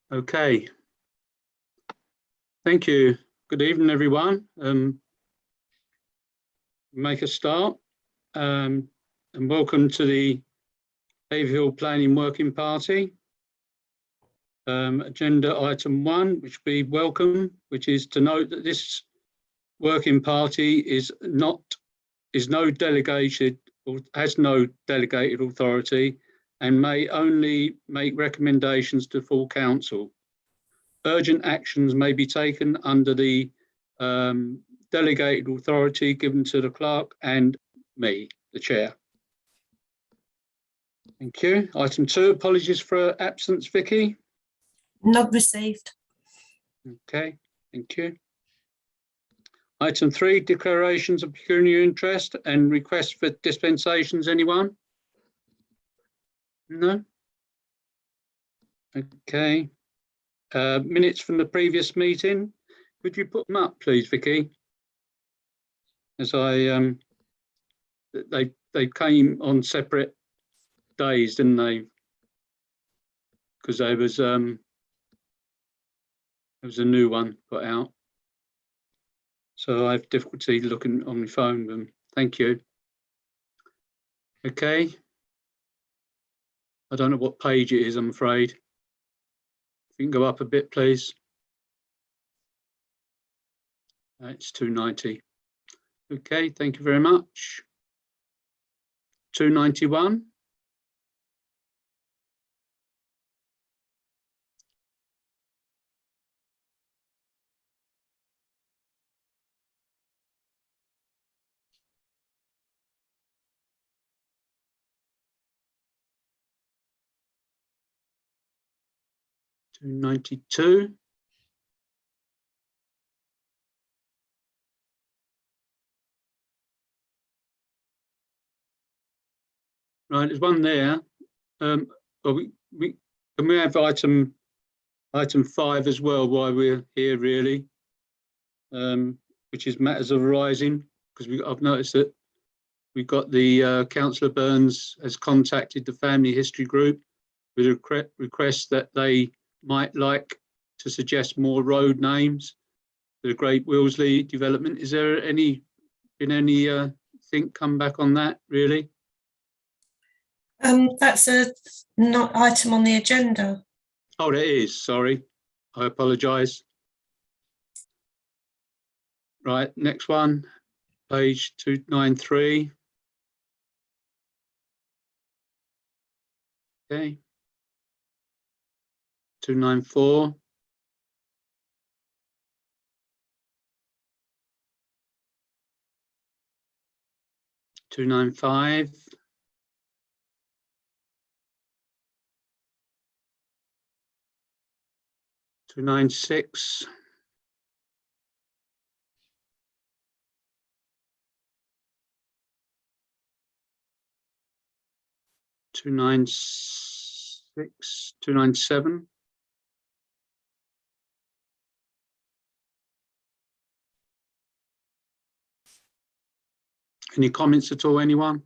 Okay. Thank you. Good evening, everyone. Make a start. And welcome to the Haverhill Planning Working Party. Agenda item 1, which we welcome, which is to note that this working party is no delegated or has no delegated authority and may only make recommendations to full council. Urgent actions may be taken under the delegated authority given to the clerk and me, the chair. Thank you. Item 2, apologies for absence, Vicky. Not received. Okay, thank you. Item 3, declarations of pecuniary interest and requests for dispensations. Anyone? No? Okay. Minutes from the previous meeting. Could you put them up, please, Vicky? As they came on separate days, didn't they? Because there was a new one put out. So I have difficulty looking on my phone. But thank you. Okay. I don't know what page it is, I'm afraid. If you can go up a bit, please. It's 290. Okay, thank you very much. 291. $292. Right, there's one there. Well, can we have item 5 as well while we're here, really, which is matters of arising, because I've noticed that we've got the Councillor Burns has contacted the family history group with a request that they might like to suggest more road names for the Great Willsley development. Is there been any thing come back on that, really? That's a not item on the agenda. Oh, there is. Sorry, I apologise. Right, next one, page 293. Okay. 294. 295. 296. 296. 297. Any comments at all, anyone?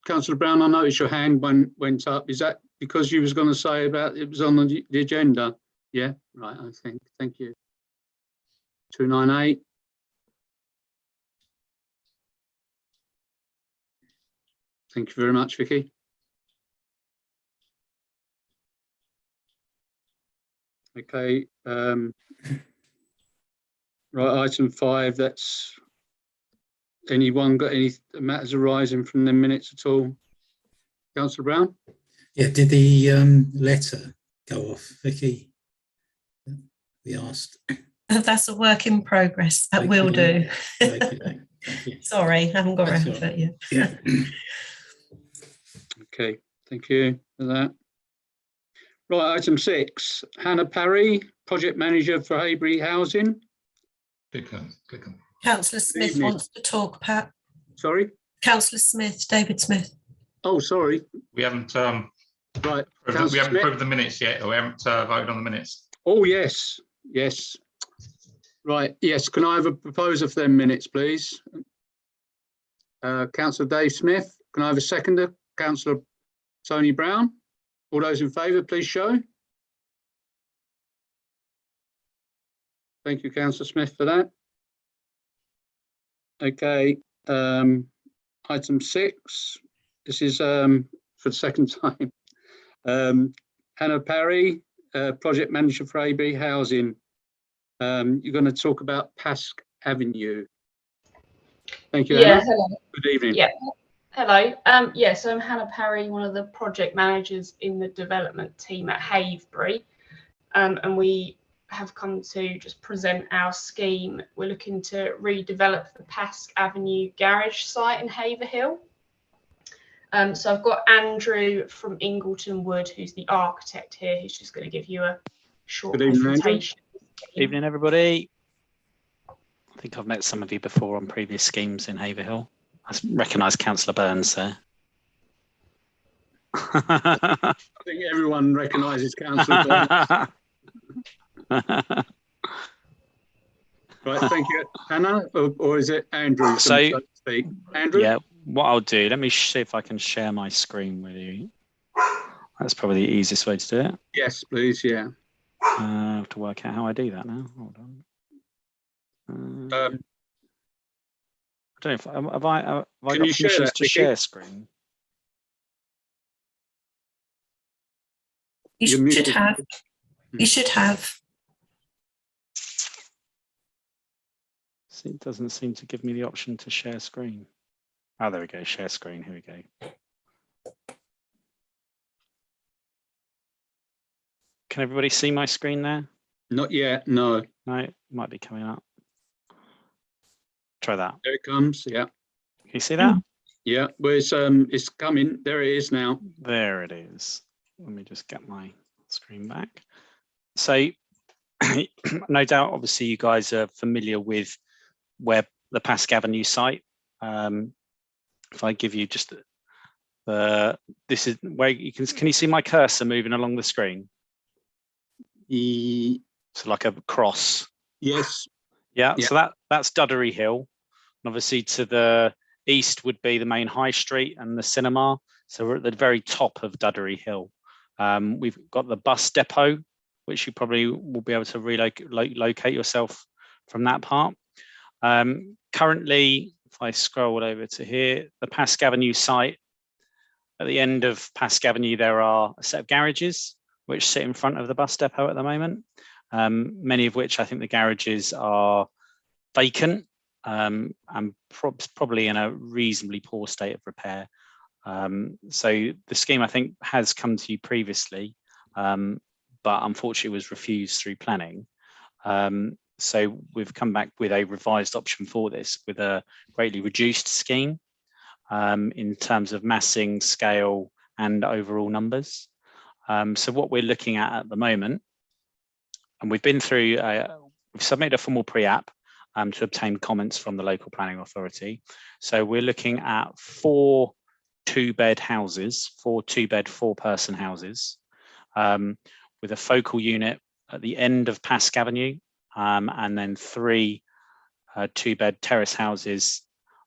Councillor Brown, I noticed your hand went up. Is that because you was going to say about it was on the agenda? Yeah, right, I think. Thank you. 298. Thank you very much, Vicky. Okay. Right, item 5, that's anyone got any matters arising from the minutes at all? Councillor Brown? Yeah, did the letter go off, Vicky? We asked. That's a work in progress. That will do. Sorry, I haven't got around to it yet. Yeah. Okay, thank you for that. Right, item 6, Hannah Parry, project manager for Haverhill Housing. Click on. Councillor Smith wants to talk, Pat. Sorry? Councillor Smith, David Smith. Oh, sorry. We haven't Right. approved the minutes yet, or we haven't voted on the minutes. Oh, yes. Yes. Right. Yes. Can I have a proposer for them minutes, please? Councillor Dave Smith. Can I have a seconder? Councillor Tony Brown. All those in favour, please show. Thank you, Councillor Smith, for that. Okay, item 6. This is for the second time. Hannah Parry, project manager for AB Housing. You're going to talk about Pask Avenue. Thank you, Yeah, Hannah. hello. Good evening. Yeah, hello. So I'm Hannah Parry, one of the project managers in the development team at Haverhill, and we have come to just present our scheme. We're looking to redevelop the Pask Avenue garage site in Haverhill. So I've got Andrew from Ingleton Wood, who's the architect here, who's just going to give you a short Good evening, presentation. Evening, everybody. I think I've met some of you before on previous schemes in Haverhill. I recognise Councillor Burns there. I think everyone recognises Councillor Burns. Right, thank you, Hannah, or is it Andrew? So, Andrew? yeah, what I'll do, let me see if I can share my screen with you. That's probably the easiest way to do it. Yes, please, yeah. I have to work out how I do that now. Hold on. I don't know if have I got permissions to share screen? You should have. You should have. It doesn't seem to give me the option to share screen. Oh, there we go. Share screen. Here we go. Can everybody see my screen there? Not yet, no. No, it might be coming up. Try that. There it comes, yeah. Can you see that? Yeah, well, it's coming. There it is now. There it is. Let me just get my screen back. So, no doubt, obviously, you guys are familiar with where the Pask Avenue site. If I give you just this is where you can you see my cursor moving along the screen? So like a cross. Yes. Yeah. So that's Duddery Hill. And obviously to the east would be the main high street and the cinema. So we're at the very top of Duddery Hill. We've got the bus depot, which you probably will be able to locate yourself from that part. Currently, if I scroll over to here, the Pask Avenue site, at the end of Pask Avenue, there are a set of garages which sit in front of the bus depot at the moment, many of which I think the garages are vacant and probably in a reasonably poor state of repair. So the scheme, I think, has come to you previously, but unfortunately was refused through planning. So we've come back with a revised option for this with a greatly reduced scheme in terms of massing, scale, and overall numbers. So what we're looking at the moment, and we've been through, we've submitted a formal pre-app to obtain comments from the local planning authority. So we're looking at 4 two-bed houses, 4 two-bed, 4-person houses, with a focal unit at the end of Pask Avenue, and then 3 two-bed terrace houses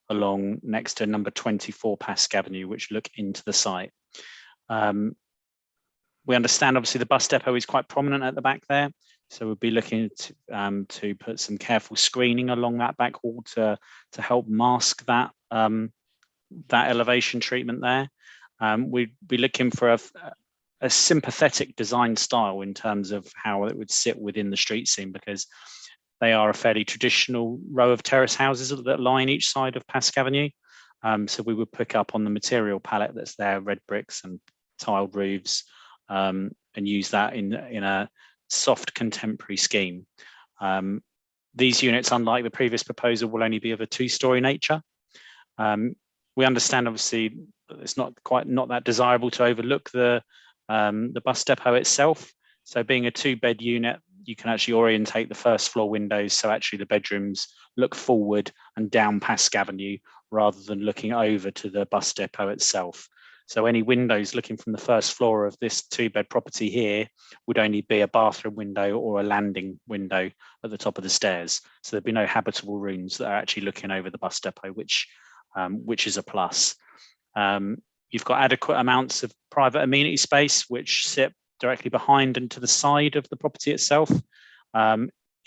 along next to number 24 Pask Avenue, which look into the site. We understand, obviously, the bus depot is quite prominent at the back there, so we'll be looking to put some careful screening along that back wall to help mask that that elevation treatment there. We'd be looking for a sympathetic design style in terms of how it would sit within the street scene, because they are a fairly traditional row of terrace houses that line each side of Pask Avenue. So we would pick up on the material palette that's there, red bricks and tiled roofs, and use that in a soft contemporary scheme. These units, unlike the previous proposal, will only be of a 2-story nature. We understand, obviously, that it's not that desirable to overlook the bus depot itself. So being a 2-bed unit, you can actually orientate the first floor windows so actually the bedrooms look forward and down Pask Avenue rather than looking over to the bus depot itself. So any windows looking from the first floor of this 2-bed property here would only be a bathroom window or a landing window at the top of the stairs. So there'd be no habitable rooms that are actually looking over the bus depot, which is a plus. You've got adequate amounts of private amenity space, which sit directly behind and to the side of the property itself.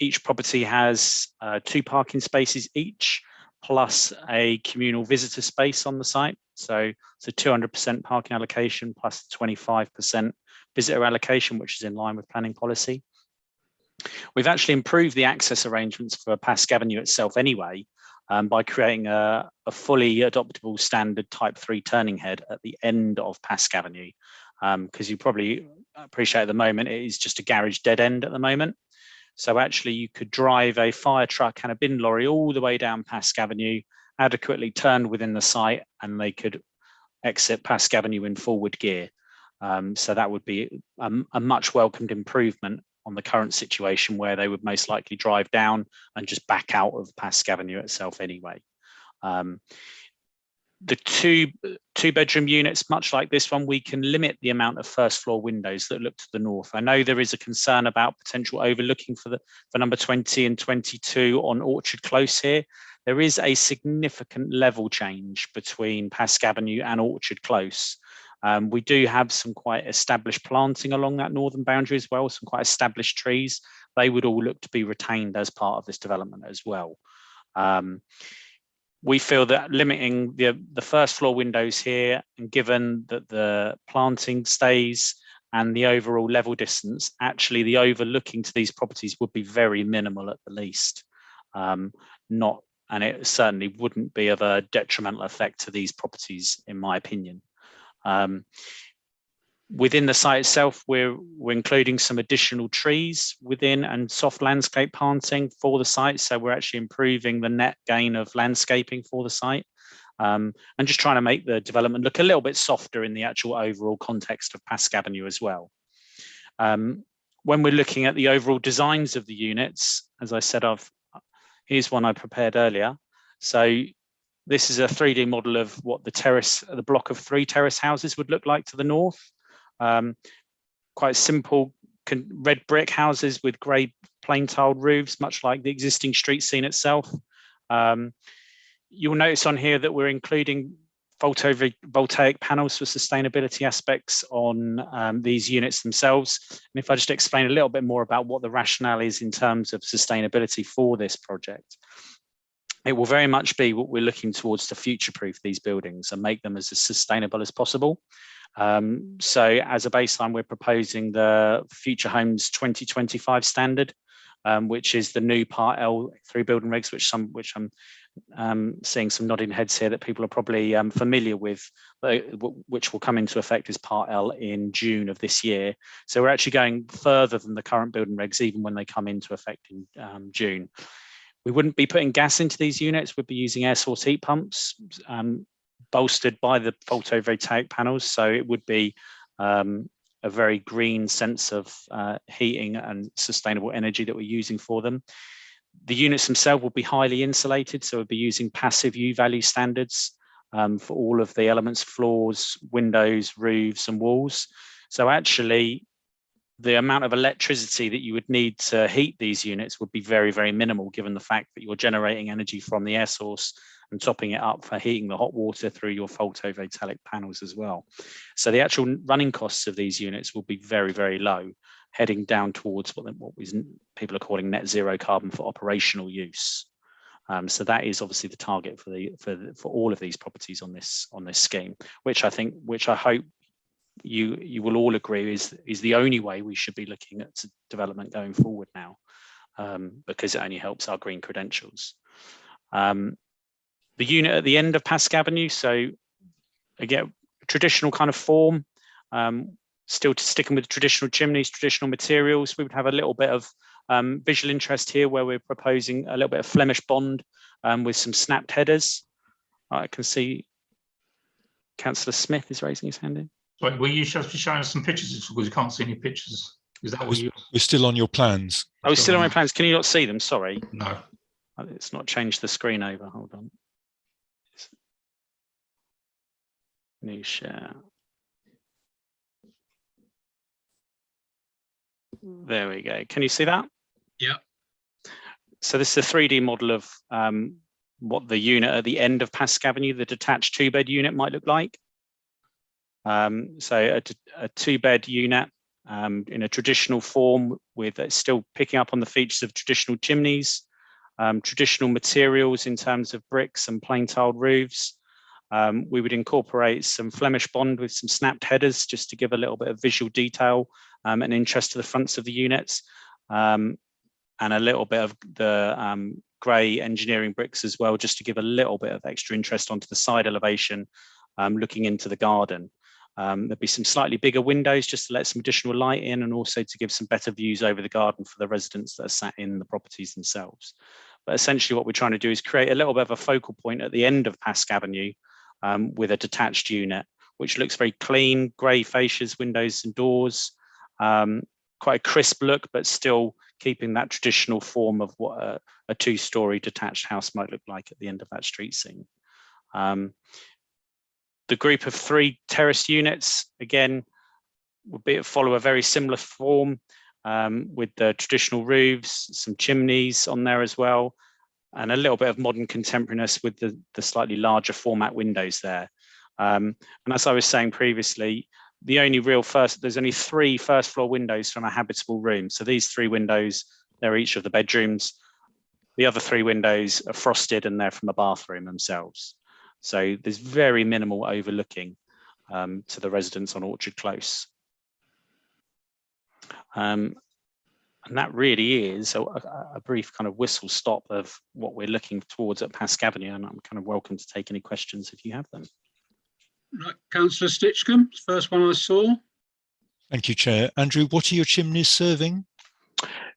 Each property has 2 parking spaces each, plus a communal visitor space on the site. So it's a 200% parking allocation plus 25% visitor allocation, which is in line with planning policy. We've actually improved the access arrangements for Pask Avenue itself anyway, by creating a fully adoptable standard type 3 turning head at the end of Pask Avenue. Because you probably appreciate at the moment, it is just a garage dead end at the moment. So actually you could drive a fire truck and a bin lorry all the way down Pask Avenue, adequately turned within the site, and they could exit Pask Avenue in forward gear. So that would be a much welcomed improvement on the current situation where they would most likely drive down and just back out of Pask Avenue itself anyway. The two bedroom units, much like this one, we can limit the amount of first floor windows that look to the north. I know there is a concern about potential overlooking for number 20 and 22 on Orchard Close here. There is a significant level change between Pask Avenue and Orchard Close. We do have some quite established planting along that northern boundary as well, some quite established trees. They would all look to be retained as part of this development as well. We feel that limiting the first floor windows here, and given that the planting stays and the overall level distance, actually the overlooking to these properties would be very minimal at the least. And it certainly wouldn't be of a detrimental effect to these properties, in my opinion. Within the site itself, we're including some additional trees within and soft landscape planting for the site. So we're actually improving the net gain of landscaping for the site, and just trying to make the development look a little bit softer in the actual overall context of Pask Avenue as well. When we're looking at the overall designs of the units, as I said, here's one I prepared earlier. So this is a 3D model of what the block of 3 terrace houses would look like to the north. Quite simple red brick houses with grey plain tiled roofs, much like the existing street scene itself. You'll notice on here that we're including photovoltaic panels for sustainability aspects on these units themselves. And if I just explain a little bit more about what the rationale is in terms of sustainability for this project, it will very much be what we're looking towards to future-proof these buildings and make them as sustainable as possible. So as a baseline, we're proposing the Future Homes 2025 standard, which is the new Part L through building regs, which I'm seeing some nodding heads here that people are probably familiar with, which will come into effect as Part L in June of this year. So we're actually going further than the current building regs, even when they come into effect in June. We wouldn't be putting gas into these units. We'd be using air source heat pumps, bolstered by the photovoltaic panels. So it would be a very green sense of heating and sustainable energy that we're using for them. The units themselves will be highly insulated. So we'll be using passive U-value standards for all of the elements, floors, windows, roofs, and walls. So actually, the amount of electricity that you would need to heat these units would be very, very minimal, given the fact that you're generating energy from the air source and topping it up for heating the hot water through your photovoltaic panels as well. So the actual running costs of these units will be very, very low, heading down towards what people are calling net zero carbon for operational use. So that is obviously the target for all of these properties on this scheme, which I hope you will all agree is the only way we should be looking at development going forward now, because it only helps our green credentials. The unit at the end of Pask Avenue, so again, traditional kind of form, still sticking with traditional chimneys, traditional materials. We would have a little bit of visual interest here where we're proposing a little bit of Flemish bond with some snapped headers. I can see Councillor Smith is raising his hand in. Wait, were you showing us some pictures because you can't see any pictures? Is that what you? We're still on your plans. Oh, we're still on my plans. Can you not see them? Sorry. No. It's not changed the screen over. Hold on. New share. There we go. Can you see that? Yeah. So this is a 3D model of what the unit at the end of Pask Avenue, the detached 2-bed unit, might look like. So a 2-bed unit in a traditional form, with still picking up on the features of traditional chimneys, traditional materials in terms of bricks and plain tiled roofs. We would incorporate some Flemish bond with some snapped headers just to give a little bit of visual detail and interest to the fronts of the units, and a little bit of the grey engineering bricks as well, just to give a little bit of extra interest onto the side elevation, looking into the garden. There'd be some slightly bigger windows just to let some additional light in, and also to give some better views over the garden for the residents that are sat in the properties themselves. But essentially what we're trying to do is create a little bit of a focal point at the end of Pask Avenue with a detached unit, which looks very clean, grey fascias, windows and doors, quite a crisp look, but still keeping that traditional form of what a two-storey detached house might look like at the end of that street scene. The group of 3 terraced units, again, would follow a very similar form, with the traditional roofs, some chimneys on there as well, and a little bit of modern contemporariness with the slightly larger format windows there. And as I was saying previously, there's only 3 first floor windows from a habitable room. So these 3 windows, they're each of the bedrooms. The other 3 windows are frosted and they're from the bathroom themselves. So there's very minimal overlooking to the residents on Orchard Close. And that really is a brief kind of whistle stop of what we're looking towards at Pask Avenue, and I'm kind of welcome to take any questions if you have them. Right, Councillor Stitchcombe, first one I saw. Thank you, Chair. Andrew, what are your chimneys serving?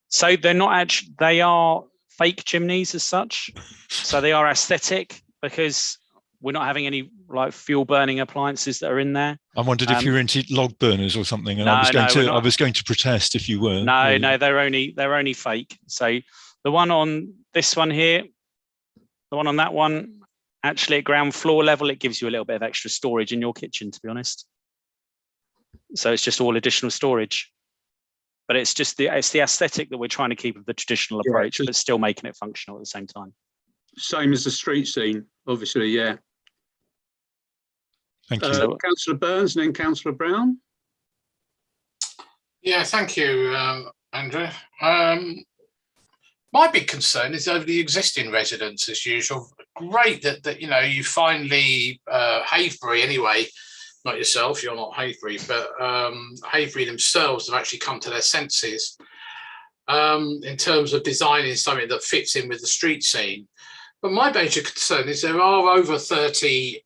So they're not actually, they are fake chimneys as such. So they are aesthetic because we're not having any like fuel burning appliances that are in there. I wondered if you're into log burners or something, and No, I was going to protest if you were. No, they're only fake. So the one on this one here, the one on that one, actually at ground floor level, it gives you a little bit of extra storage in your kitchen, to be honest. So it's just all additional storage. But it's the aesthetic that we're trying to keep of the traditional approach, but still making it functional at the same time. Same as the street scene, obviously, yeah. Thank you. Councillor Burns and then Councillor Brown. Yeah, thank you, Andrew. My big concern is over the existing residents, as usual. Great that you know, you finally, Haverhill anyway, not yourself, you're not Haverhill, but Haverhill themselves have actually come to their senses in terms of designing something that fits in with the street scene. But my major concern is there are over 30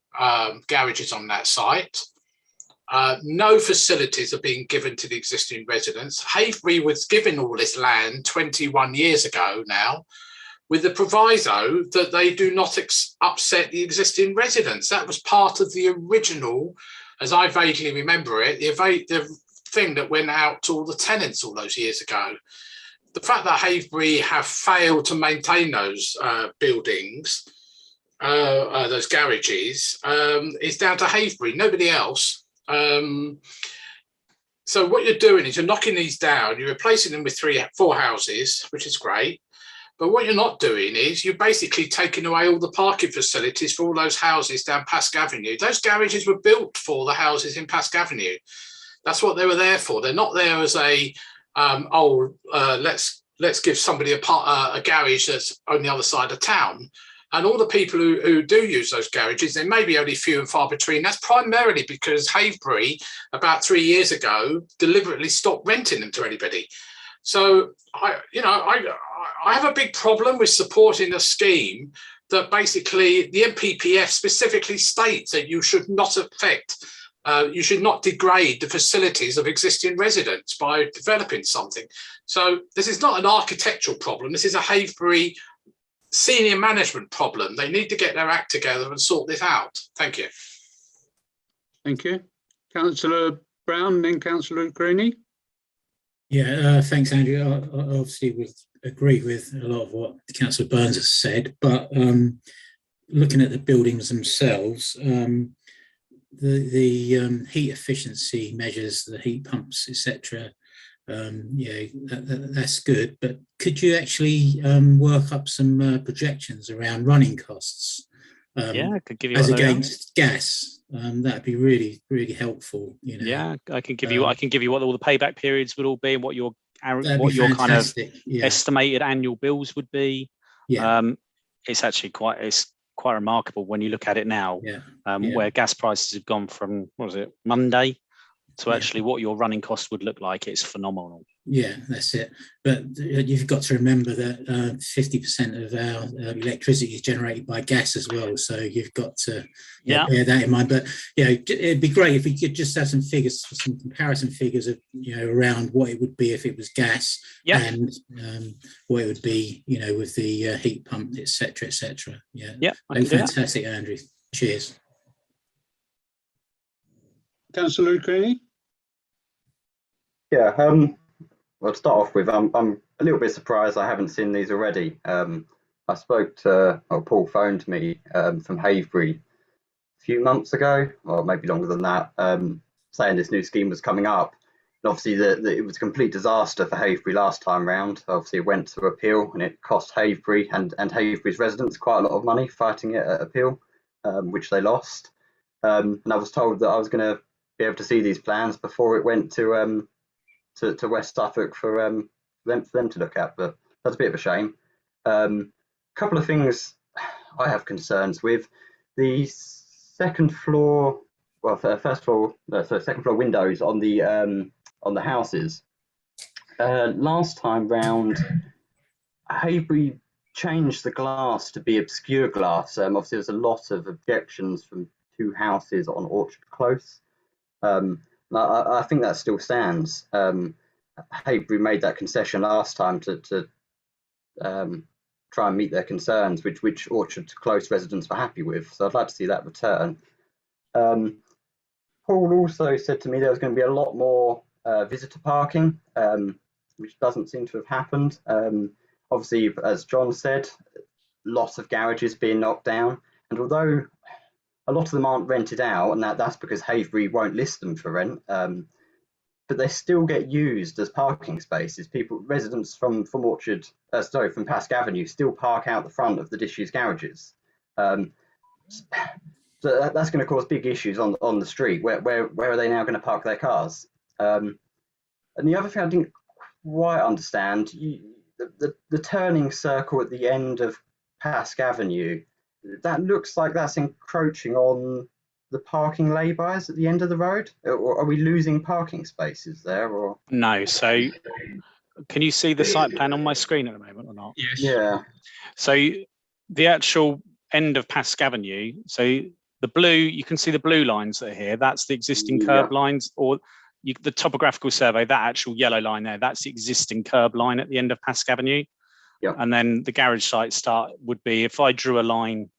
garages on that site. No facilities are being given to the existing residents. Haverhill was given all this land 21 years ago now, with the proviso that they do not upset the existing residents. That was part of the original, as I vaguely remember it, the thing that went out to all the tenants all those years ago. The fact that Haverhill have failed to maintain those buildings, those garages, is down to Haverhill, nobody else. So what you're doing is you're knocking these down, you're replacing them with 4 houses, which is great. But what you're not doing is you're basically taking away all the parking facilities for all those houses down Pask Avenue. Those garages were built for the houses in Pask Avenue. That's what they were there for. They're not there as a let's give somebody a garage that's on the other side of town. And all the people who do use those garages, they may be only few and far between. That's primarily because Haverhill, about 3 years ago, deliberately stopped renting them to anybody. So I have a big problem with supporting a scheme that basically the NPPF specifically states that you should not you should not degrade the facilities of existing residents by developing something. So this is not an architectural problem. This is a Haverhill senior management problem. They need to get their act together and sort this out. Thank you. Thank you. Councillor Brown and then Councillor Greeny. Yeah, thanks, Andrew. I obviously would agree with a lot of what Councillor Burns has said, but looking at the buildings themselves, the heat efficiency measures, the heat pumps, etc. That's good. But could you actually work up some projections around running costs? Yeah, I could give you as against gas. that'd be really, really helpful. You know. Yeah, I can give you what all the payback periods would all be, and what your kind of estimated annual bills would be. Yeah. It's actually quite remarkable when you look at it now. Where gas prices have gone from, what was it, Monday, to actually what your running cost would look like. It's phenomenal. Yeah, that's it. But you've got to remember that 50% of our electricity is generated by gas as well. So you've got to bear that in mind. But it'd be great if we could just have some figures, some comparison figures of around what it would be if it was gas, and what it would be with the heat pump, etc., etc. Fantastic, Andrew. Cheers. Councillor Lucrini? Yeah, well, to start off with, I'm a little bit surprised I haven't seen these already. I spoke to, Paul phoned me from Haverhill a few months ago, or maybe longer than that, saying this new scheme was coming up. And obviously, it was a complete disaster for Haverhill last time round. Obviously, it went to appeal, and it cost Haverhill and Haverhill's residents quite a lot of money fighting it at appeal, which they lost. And I was told that I was going to be able to see these plans before it went to West Suffolk for them to look at, but that's a bit of a shame. Couple of things I have concerns with: the second floor windows on the houses. Last time round, Haverhill changed the glass to be obscure glass. Obviously, there's a lot of objections from 2 houses on Orchard Close. I think that still stands. Haverhill made that concession last time to try and meet their concerns, which Orchard Close residents were happy with. So I'd like to see that return. Paul also said to me there was going to be a lot more visitor parking, which doesn't seem to have happened. Obviously, as John said, lots of garages being knocked down, and although a lot of them aren't rented out, and that's because Haverhill won't list them for rent. But they still get used as parking spaces. Residents from Pask Avenue still park out the front of the disused garages. So that's going to cause big issues on the street. Where are they now going to park their cars? And the other thing I didn't quite understand, the turning circle at the end of Pask Avenue, that looks like that's encroaching on the parking lay-bys at the end of the road. Or are we losing parking spaces there? Or no? So, can you see the site plan on my screen at the moment or not? Yes. Yeah. So the actual end of Pask Avenue. So the blue, you can see the blue lines that are here. That's the existing curb lines, or the topographical survey. That actual yellow line there, that's the existing curb line at the end of Pask Avenue. Yeah. And then the garage site start would be, if I drew a line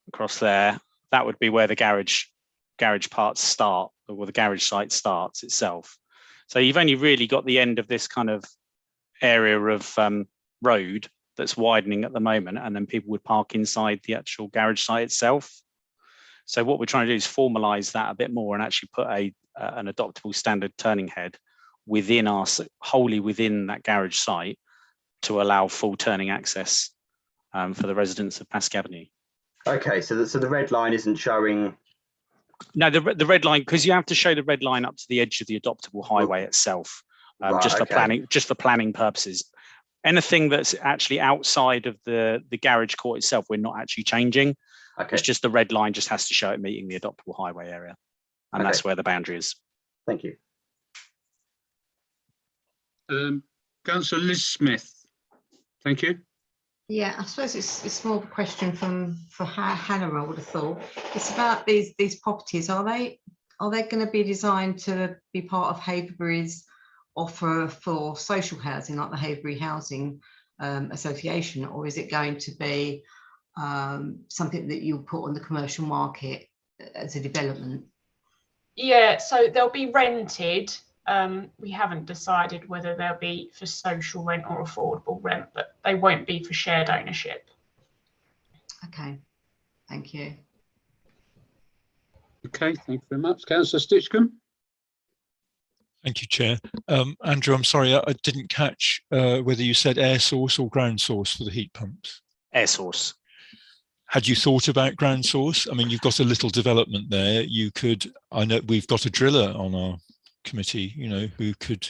across there, that would be where the garage parts start, or the garage site starts itself. So you've only really got the end of this kind of area of road that's widening at the moment, and then people would park inside the actual garage site itself. So what we're trying to do is formalize that a bit more and actually put an adoptable standard turning head wholly within that garage site to allow full turning access for the residents of Pask Avenue. Okay, so the red line isn't showing. No, the red line, because you have to show the red line up to the edge of the adoptable highway itself, for planning purposes. Anything that's actually outside of the garage court itself, we're not actually changing. Okay. It's just the red line just has to show it meeting the adoptable highway area, and that's where the boundary is. Thank you. Councillor Liz Smith. Thank you. Yeah, I suppose it's more of a question for Hannah, I would have thought. It's about these properties. Are they going to be designed to be part of Haverhill's offer for social housing, like the Haverhill Housing Association, or is it going to be something that you'll put on the commercial market as a development? Yeah, so they'll be rented. We haven't decided whether they'll be for social rent or affordable rent, but they won't be for shared ownership. Okay, thank you. Okay, thank you very much. Councillor Stitchcombe. Thank you, Chair. Andrew, I'm sorry, I didn't catch whether you said air source or ground source for the heat pumps. Air source. had you thought about ground source? I mean, you've got a little development there. You could, I know we've got a driller on our committee, you know, who could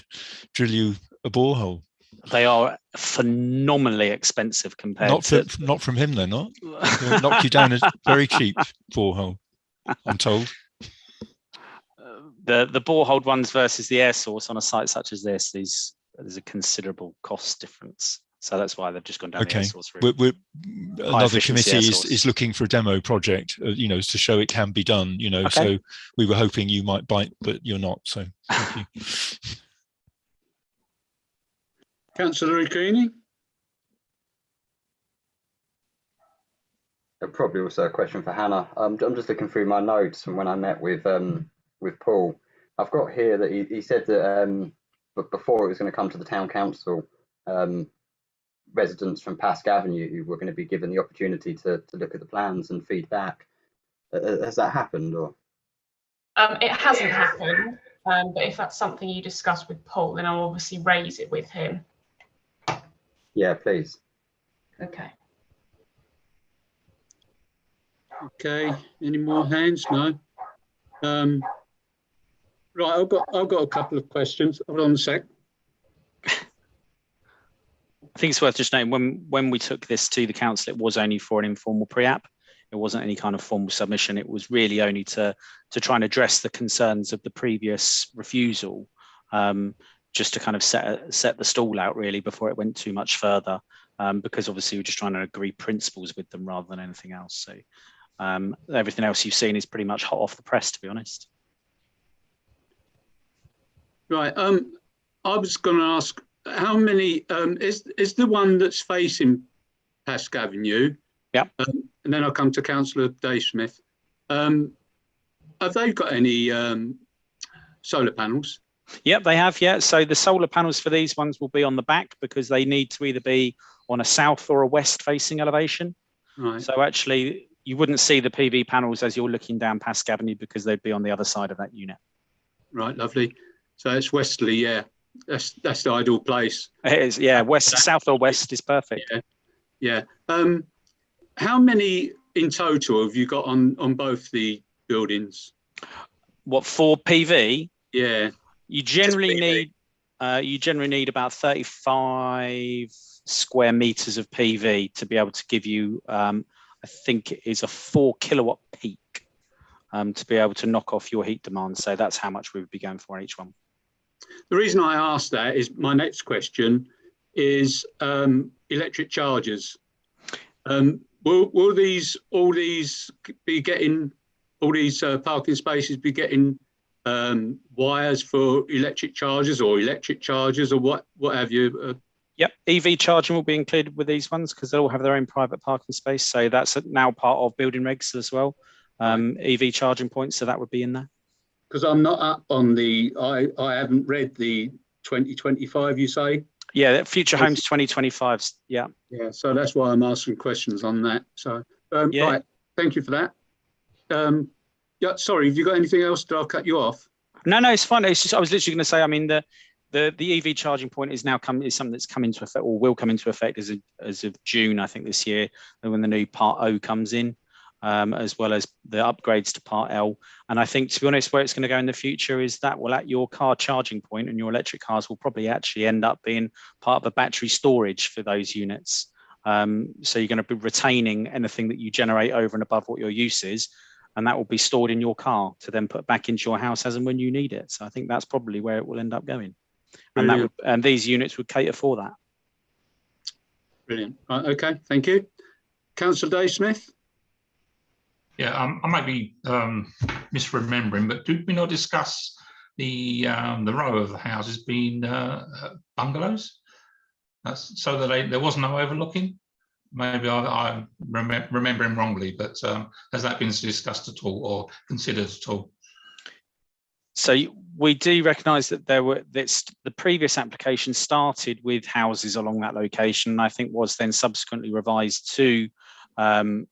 drill you a borehole. They are phenomenally expensive compared not from him, they're not. They'll knock you down a very cheap borehole, I'm told. The borehole ones versus the air source on a site such as this there's a considerable cost difference. So that's why they've just gone down the air source route. Another committee is looking for a demo project, you know, to show it can be done, you know. Okay. So we were hoping you might bite, but you're not. So thank you. Councillor Ricchini? Probably also a question for Hannah. I'm just looking through my notes from when I met with Paul. I've got here that he said that but before it was going to come to the town council, residents from Pask Avenue were going to be given the opportunity to look at the plans and feedback. Has that happened, or? It hasn't happened, but if that's something you discuss with Paul, then I'll obviously raise it with him. Yeah, please. Okay. Okay. Any more hands? No. Right. I've got a couple of questions. Hold on a sec. I think it's worth just noting when we took this to the council, it was only for an informal pre-app. It wasn't any kind of formal submission. It was really only to try and address the concerns of the previous refusal, just to kind of set the stall out really before it went too much further, because obviously we're just trying to agree principles with them rather than anything else. So everything else you've seen is pretty much hot off the press, to be honest. Right. I was going to ask, how many is the one that's facing Pask Avenue? Yeah. And then I'll come to Councillor Daysmith. Have they got any solar panels? Yep, they have. Yeah. So the solar panels for these ones will be on the back because they need to either be on a south or a west facing elevation. Right. So actually, you wouldn't see the PV panels as you're looking down Pask Avenue because they'd be on the other side of that unit. Right. Lovely. So it's westerly. Yeah. That's the ideal place. It is. Yeah. West, south or west is perfect. Yeah. Yeah. How many in total have you got on both the buildings? What, for PV? Yeah. You generally need about 35 square meters of PV to be able to give you, I think it is a 4 kilowatt peak to be able to knock off your heat demand. So that's how much we would be going for on each one. The reason I asked that is my next question is electric chargers. Will all these be getting, all these parking spaces be getting wires for electric chargers or what have you? Yep, EV charging will be included with these ones because they'll all have their own private parking space. So that's now part of building regs as well. EV charging points, so that would be in there. Because I'm not up on I haven't read the 2025, you say? Yeah, Future Homes 2025. Yeah. Yeah, so that's why I'm asking questions on that. So, right, thank you for that. Yeah, sorry, have you got anything else? Did I cut you off? No, it's fine. It's just I was literally going to say. I mean, the EV charging point is something that's come into effect or will come into effect as of June, I think, this year, when the new Part O comes in, as well as the upgrades to Part L. And I think, to be honest, where it's going to go in the future is that at your car charging point, and your electric cars will probably actually end up being part of a battery storage for those units. So you're going to be retaining anything that you generate over and above what your use is. And that will be stored in your car to then put back into your house as and when you need it. So I think that's probably where it will end up going. Brilliant. And these units would cater for that. Brilliant. Right, okay, thank you. Councillor Daysmith? Yeah, I might be misremembering, but did we not discuss the row of the houses being bungalows? That's so that there was no overlooking? Maybe I'm remembering wrongly, but has that been discussed at all or considered at all? So we do recognise that the previous application started with houses along that location, and I think was then subsequently revised to 3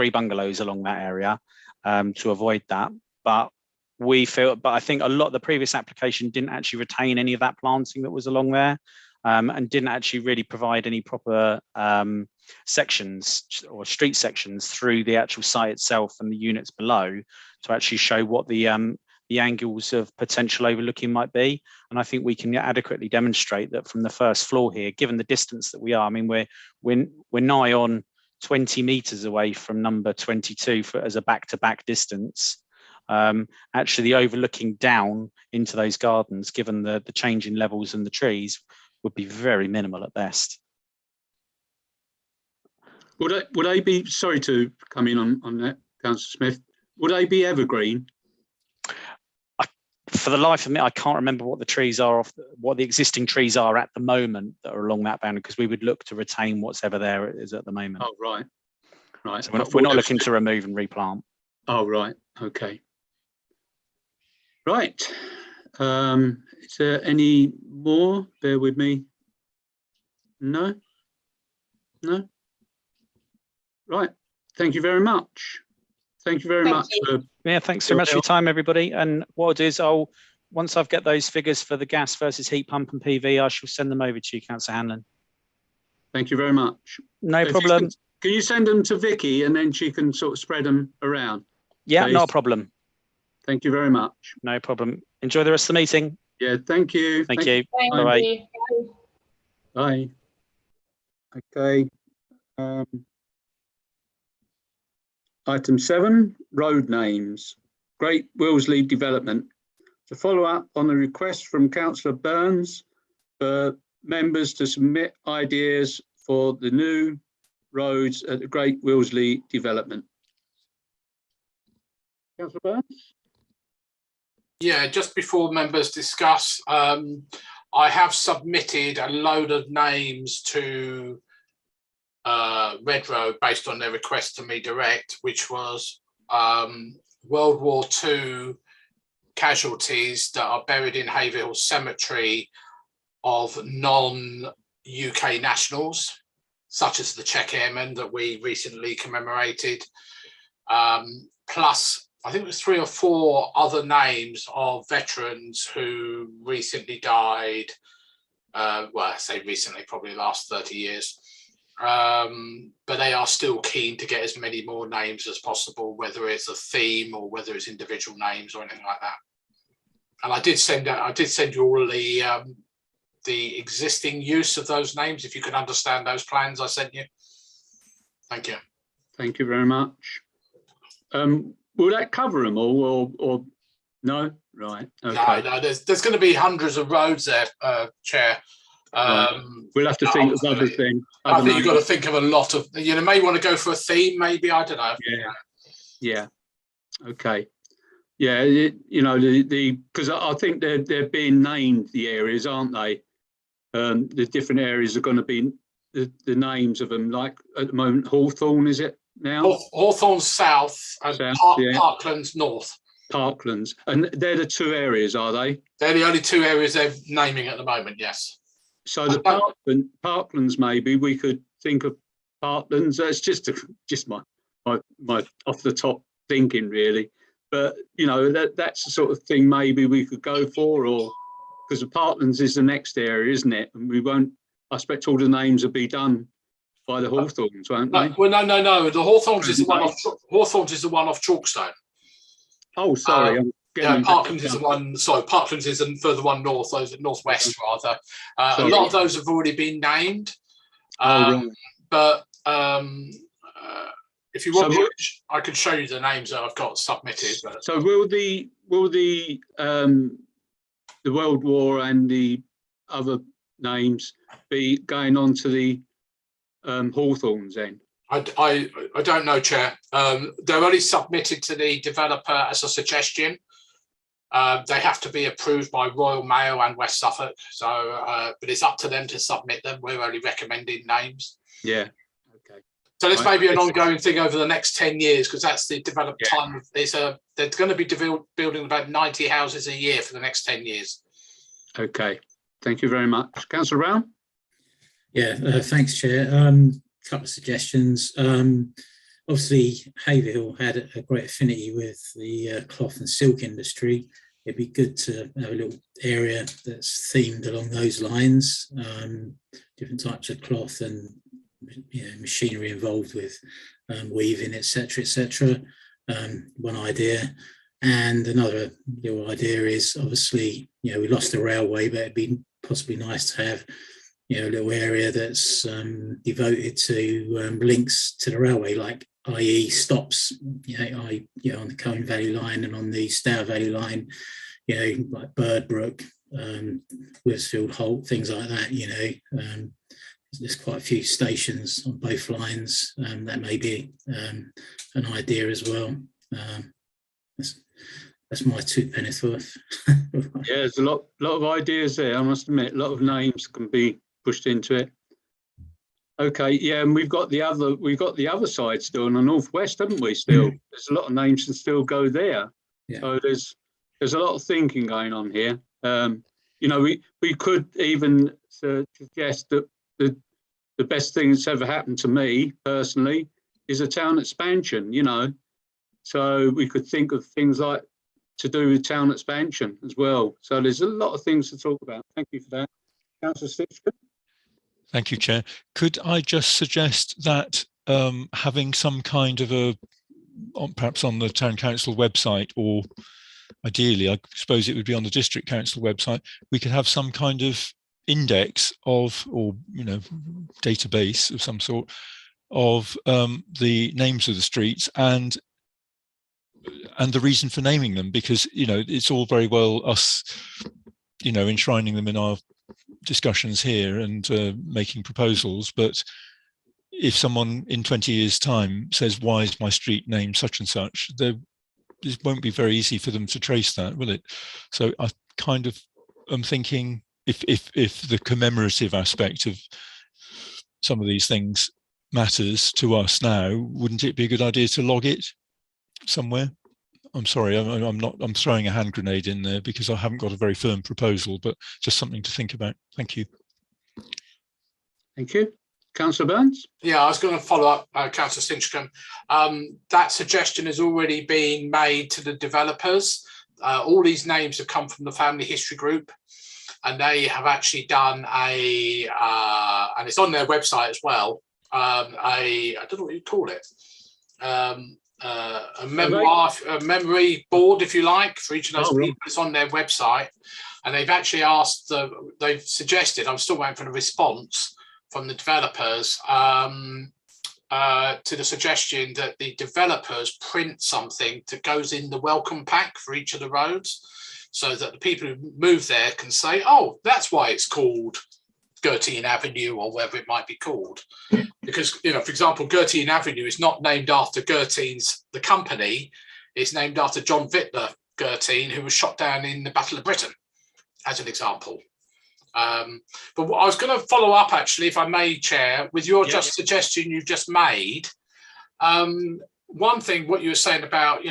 bungalows along that area to avoid that. But I think a lot of the previous application didn't actually retain any of that planting that was along there. and didn't actually really provide any proper sections or street sections through the actual site itself and the units below to actually show what the angles of potential overlooking might be. And I think we can adequately demonstrate that from the first floor here, given the distance that we are. I mean, we're nigh on 20 meters away from number 22 as a back-to-back distance. Actually, the overlooking down into those gardens, given the change in levels and the trees, would be very minimal at best. Would they be, sorry to come in on that, Councillor Smith, would they be evergreen? For the life of me, I can't remember what the trees are, what the existing trees are at the moment that are along that boundary, because we would look to retain whatever there is at the moment. Oh, right. Right. So we're not looking to remove and replant. Oh, right. Okay. Right. Is there any more? Bear with me. No? No? Right. Thank you very much. Thank you very much. Yeah, thanks so much for your time, everybody. And what I'll do is once I've got those figures for the gas versus heat pump and PV, I shall send them over to you, Councillor Hanlon. Thank you very much. No problem. Can you send them to Vicky and then she can sort of spread them around? Yeah, please? not a problem. Thank you very much. No problem. Enjoy the rest of the meeting. Yeah, thank you. Thank you. Bye. Bye. Okay. Item 7, road names. Great Willsley Development. To follow up on the request from Councillor Burns for members to submit ideas for the new roads at the Great Willsley Development. Councillor Burns? Yeah, just before members discuss, I have submitted a load of names to Red Road based on their request to me direct, which was World War II casualties that are buried in Haverhill Cemetery of non-UK nationals, such as the Czech Airmen that we recently commemorated, plus I think it was 3 or 4 other names of veterans who recently died. Well, I say recently, probably the last 30 years. But they are still keen to get as many more names as possible, whether it's a theme or whether it's individual names or anything like that. And I did send you all the existing use of those names, if you can understand those plans I sent you. Thank you. Thank you very much. Will that cover them all, or no? Right. Okay. No, there's going to be hundreds of roads there, Chair. Right. We'll have to think of other things. I think you've got to think of a lot of, you may want to go for a theme, maybe, I don't know. Yeah. Okay. Yeah, because I think they're being named, the areas, aren't they? The different areas are going to be the names of them, like at the moment, Hawthorne, is it now? Hawthorne's south and Parkland's north. Parklands. And they're the 2 areas, are they? They're the only 2 areas they're naming at the moment, yes. So the Parklands, maybe we could think of Parklands. That's just my off the top thinking, really. But that's the sort of thing maybe we could go for, or because the Parklands is the next area, isn't it? And we won't. I expect all the names will be done by the Hawthorns, won't they? Well, no. The Hawthorns is the one off. Hawthorns is the one off Chalkstone. Oh, sorry. Parklands is the one. Sorry, Parklands is the further one north. Those are northwest rather. A lot of those have already been named. But if you want, I can show you the names that I've got submitted. But. So will the World War and the other names be going on to the Hawthorns then? I don't know, Chair. They're only submitted to the developer as a suggestion. They have to be approved by Royal Mail and West Suffolk. So, but it's up to them to submit them. We're only recommending names. Yeah. Okay. So this may be an ongoing thing over the next 10 years, because that's the developed time. They're going to be building about 90 houses a year for the next 10 years. Okay. Thank you very much. Councillor Brown? Yeah, thanks, Chair. Couple of suggestions. Obviously, Haverhill had a great affinity with the cloth and silk industry. it'd be good to have a little area that's themed along those lines, different types of cloth and machinery involved with weaving, etc., etc. One idea. And another little idea is, obviously, we lost the railway, but it'd be possibly nice to have, a little area that's devoted to links to the railway, like i.e. stops, on the Cohen Valley line and on the Stour Valley line, like Birdbrook, Withersfield Holt, things like that. There's quite a few stations on both lines. That may be an idea as well. That's my 2 pence worth. Yeah, there's a lot of ideas there. I must admit, a lot of names can be pushed into it. Okay, yeah, and we've got the other side still in the northwest, haven't we? Still, there's a lot of names that still go there. Yeah. So there's a lot of thinking going on here. We could even suggest that the best thing that's ever happened to me personally is a town expansion. So we could think of things like to do with town expansion as well. So there's a lot of things to talk about. Thank you for that, Councillor Stitchcombe. Thank you, Chair. Could I just suggest that having some kind of perhaps on the Town Council website, or ideally, I suppose it would be on the District Council website, we could have some kind of index of, or database of some sort of the names of the streets and the reason for naming them, because it's all very well us enshrining them in our discussions here and making proposals, but if someone in 20 years' time says, why is my street named such and such, it won't be very easy for them to trace that, will it? So I kind of am thinking, if the commemorative aspect of some of these things matters to us now, wouldn't it be a good idea to log it somewhere? I'm sorry, I'm throwing a hand grenade in there because I haven't got a very firm proposal, but just something to think about. Thank you. Thank you. Councillor Burns? Yeah, I was going to follow up, Councillor Stinchcombe. That suggestion has already been made to the developers. All these names have come from the Family History Group, and they have actually done and it's on their website as well, I don't know what you call it, a memory board, if you like, for each of those people. It's on their website, and they've actually asked, they've suggested, I'm still waiting for the response from the developers, to the suggestion that the developers print something that goes in the welcome pack for each of the roads, so that the people who move there can say, oh, that's why it's called Gertine Avenue, or whatever it might be called. Because, for example, Gertine Avenue is not named after Gertine's, the company. It's named after John Vittler Gertine, who was shot down in the Battle of Britain, as an example. But I was going to follow up, actually, if I may, Chair, with your suggestion you've just made. One thing, what you were saying about, the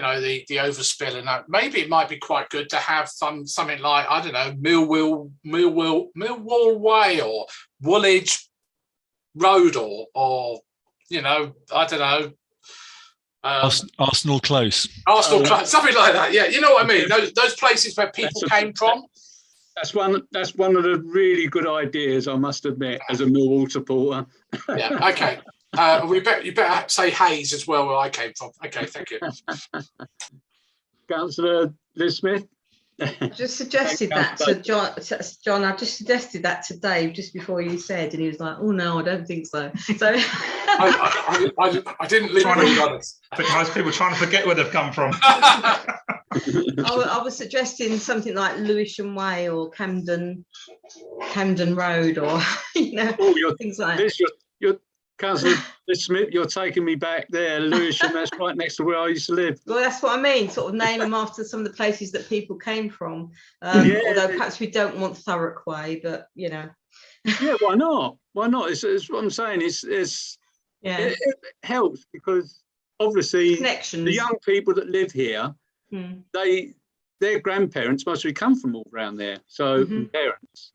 overspill, and that, maybe it might be quite good to have something like, I don't know, Millwall Way or Woolwich Road, or I don't know. Arsenal Close. Arsenal Close, something like that. Yeah, you know what I mean. Those places where people came from. That's one of the really good ideas, I must admit, as a Millwall supporter. Yeah. Okay. You better say Hayes as well, where I came from. Okay, thank you. Councillor Liz Smith. I just suggested that to John. I just suggested that to Dave just before you said, and he was like, "Oh no, I don't think so." So I didn't leave it honest. I think most people are trying to forget where they've come from. I was suggesting something like Lewisham Way or Camden Road, or things like that. You're Councillor Smith, you're taking me back there. Lewisham, that's right next to where I used to live. Well, that's what I mean. Sort of name them after some of the places that people came from. Although perhaps we don't want Thurrock Way, but Yeah, why not? Why not? It's what I'm saying. It helps, because obviously connections. The young people that live here, their grandparents must have come from all around there. So parents.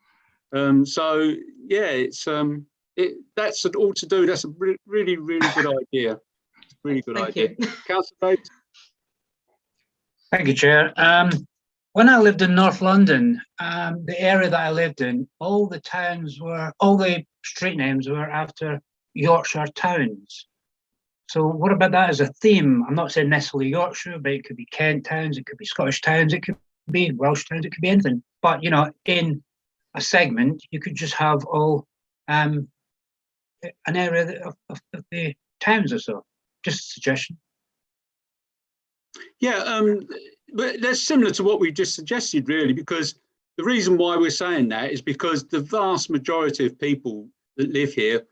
That's all to do. That's a really, really good idea. Really good idea. Councillor Bates. Thank you, Chair. when I lived in North London, the area that I lived in, all the street names were after Yorkshire towns. So what about that as a theme? I'm not saying necessarily Yorkshire, but it could be Kent towns, it could be Scottish towns, it could be Welsh towns, it could be anything. But, you know, in a segment, you could just have all an area of the towns or so. Just a suggestion. Yeah, but that's similar to what we just suggested, really, because the reason why we're saying that is because the vast majority of people that live here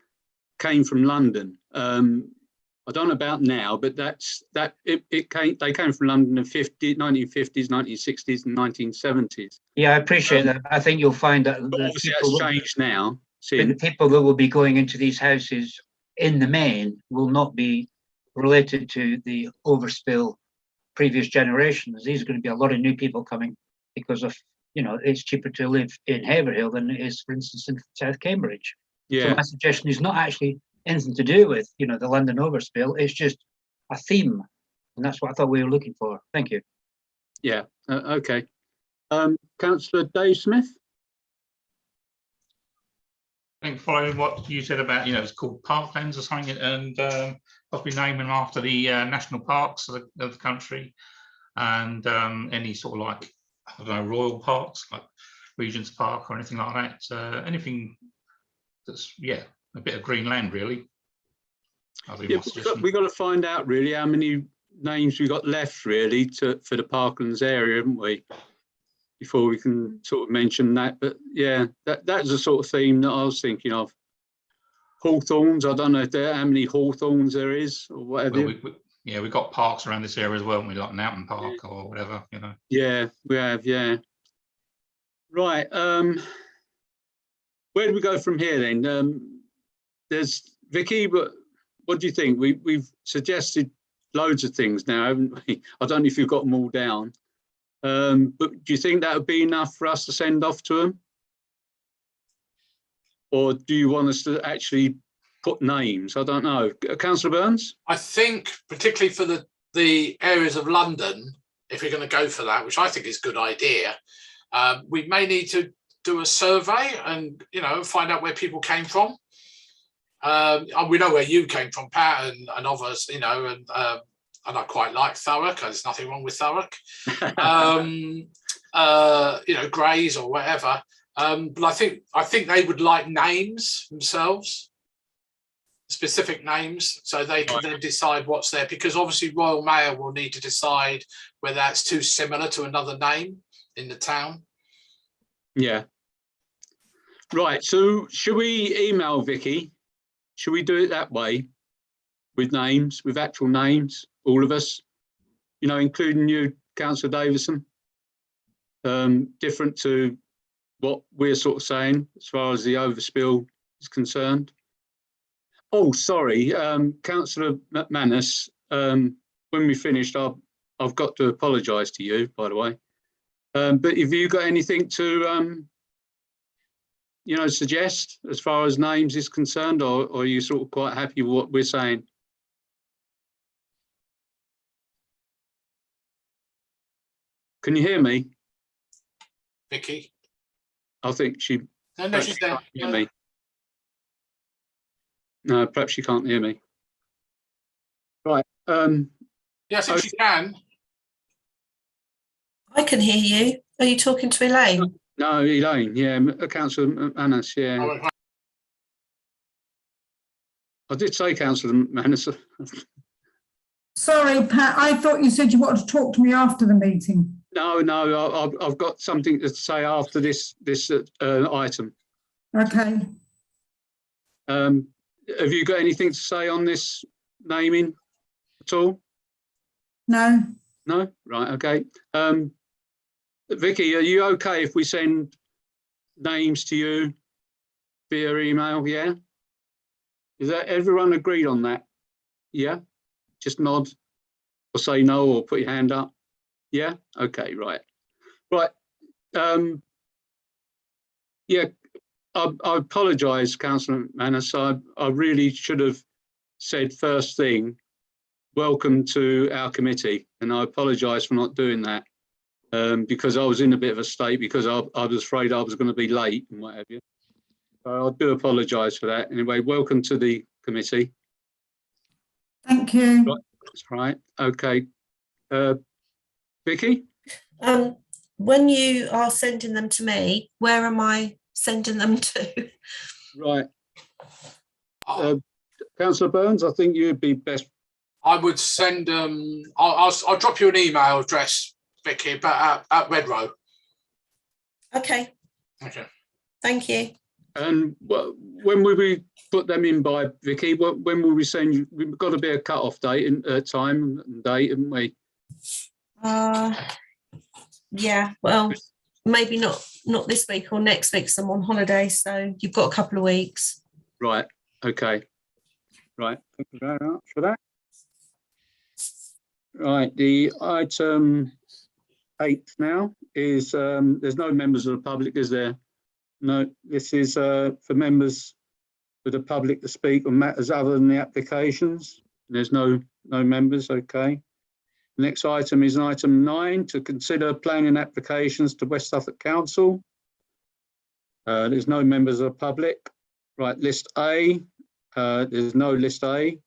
came from London. I don't know about now, but they came from London in the 1950s, 1960s, and 1970s. Yeah, I appreciate that. I think you'll find that obviously that's changed now. The people that will be going into these houses in the main will not be related to the overspill previous generations. These are going to be a lot of new people coming because of, you know, it's cheaper to live in Haverhill than it is, for instance, in South Cambridge. Yeah. So my suggestion is not actually anything to do with, you know, the London overspill. It's just a theme, and that's what I thought we were looking for. Thank you. Yeah. Okay. Councillor Dave Smith. I think following what you said about, you know, it's called parklands or something, and possibly naming them after the national parks of the country, and any sort of like, I don't know, royal parks like Regent's Park or anything like that. Anything that's, yeah, a bit of green land, really. Yeah, we got to find out really how many names we got left really for the Parklands area, haven't we? Before we can sort of mention that, but yeah, that's the sort of theme that I was thinking of. Hawthorns, I don't know how many Hawthorns there is or whatever. Well, we've got parks around this area as well, and we like Mountain Park or whatever, you know. Yeah, we have, yeah. Right, where do we go from here then? There's Vicky, but what do you think? We've suggested loads of things now, haven't we? I don't know if you've got them all down. But do you think that would be enough for us to send off to them? Or do you want us to actually put names? I don't know. Councillor Burns? I think particularly for the areas of London, if we're going to go for that, which I think is a good idea, we may need to do a survey and, you know, find out where people came from. We know where you came from, Pat, and others, you know, and I quite like Thurrock. There's nothing wrong with Thurrock. You know, Grays or whatever. But I think they would like names themselves, specific names, so they can then decide what's there. Because obviously, Royal Mail will need to decide whether that's too similar to another name in the town. Yeah. Right. So, should we email Vicky? Should we do it that way, with names, with actual names, all of us, you know, including you, Councillor Davison? Different to what we're sort of saying as far as the overspill is concerned. Oh, sorry, Councillor McManus, when we finished, I've got to apologise to you, by the way. But have you got anything to, you know, suggest as far as names is concerned, or are you sort of quite happy with what we're saying? Can you hear me? Vicky? I think she... No, she's there. Hear me. No, perhaps she can't hear me. Right. Yes, if she can. I can hear you. Are you talking to Elaine? No, Elaine, yeah, Councillor Manus, yeah. Oh, I did say Councillor Manus. Sorry, Pat, I thought you said you wanted to talk to me after the meeting. No, I've got something to say after this item. Okay. Have you got anything to say on this naming at all? No. No? Right, okay. Vicky, are you okay if we send names to you via email, yeah? Is that everyone agreed on that? Yeah? Just nod or say no or put your hand up. Yeah? Okay, right. Right. Yeah, I apologise, Councillor Manus. I really should have said first thing, welcome to our committee, and I apologise for not doing that. because I was in a bit of a state because I was afraid I was going to be late and what have you. So I do apologise for that. Anyway, welcome to the committee. Thank you. Right, that's right. Okay. Vicky? When you are sending them to me, where am I sending them to? Right. Councillor Burns, I think you'd be best. I would send I'll drop you an email address, Vicky, but at Redrow. Okay. Okay. Thank you. And when will we put them in by, Vicky? When will we send you? We've got to be a cut-off date and time and date, haven't we? Yeah, well, maybe not this week or next week, because I'm on holiday, so you've got a couple of weeks. Right. Okay. Right. Thank you very much for that. Right. The item 8 now is there's no members of the public, is there? No. This is for members of the public to speak on matters other than the applications. There's no members. Okay. Next item is item 9, to consider planning applications to West Suffolk Council. There's no members of the public. Right, list A, there's no list A.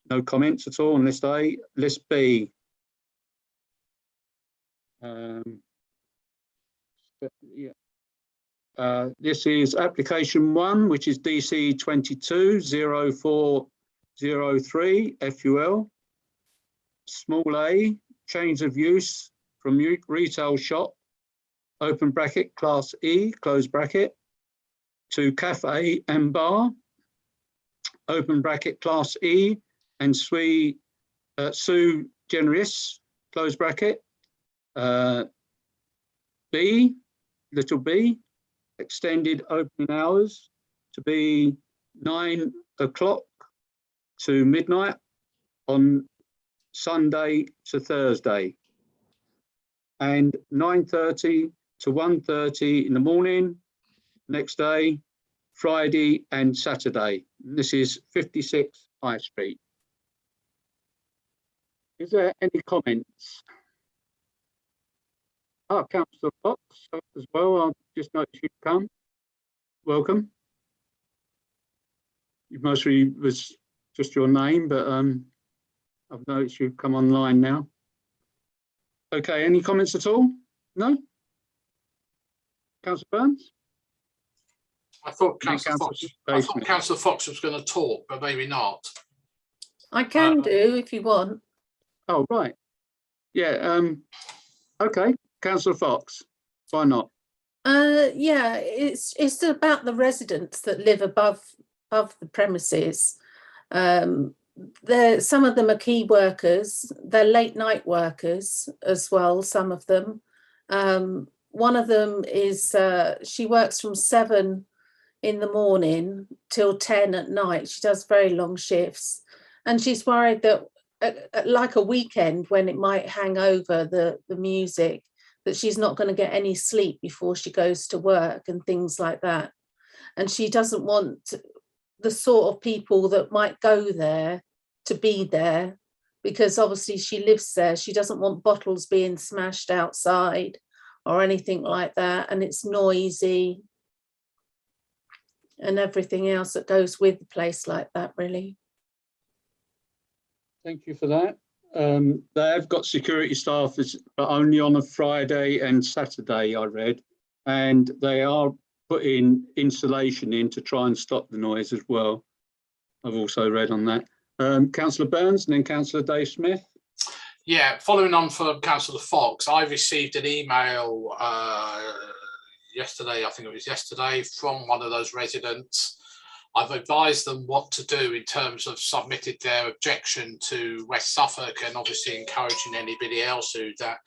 No comments at all on list A. List B. This is application 1, which is DC 220403 FUL. Small a, change of use from retail shop, open bracket, class E, close bracket, to cafe and bar, open bracket, class E, and sui generis, close bracket. B, little b, extended opening hours to be 9 o'clock to midnight on Sunday to Thursday, and 9:30 to 1:30 in the morning next day, Friday and Saturday. This is 56 High Street. Is there any comments? Councillor Fox as well. I'll just notice you've come. Welcome. You mostly was just your name, but I've noticed you've come online now. Okay, any comments at all? No? Councillor Burns? I thought Councillor Fox was going to talk, but maybe not. I can do if you want. Oh, right. Yeah, okay. Councillor Fox, why not? Yeah, it's about the residents that live above the premises. Some of them are key workers. They're late night workers as well, some of them. One of them is, she works from 7 in the morning till 10 at night. She does very long shifts. And she's worried that like a weekend when it might hang over the music, that she's not going to get any sleep before she goes to work and things like that. And she doesn't want the sort of people that might go there to be there, because obviously she lives there. She doesn't want bottles being smashed outside or anything like that, and it's noisy and everything else that goes with a place like that, really. Thank you for that. They have got security staff, but only on a Friday and Saturday, I read, and they are putting insulation in to try and stop the noise as well. I've also read on that. Councillor Burns and then Councillor Dave Smith. Yeah, following on from Councillor Fox, I received an email yesterday, I think it was yesterday, from one of those residents. I've advised them what to do in terms of submitted their objection to West Suffolk, and obviously encouraging anybody else who that.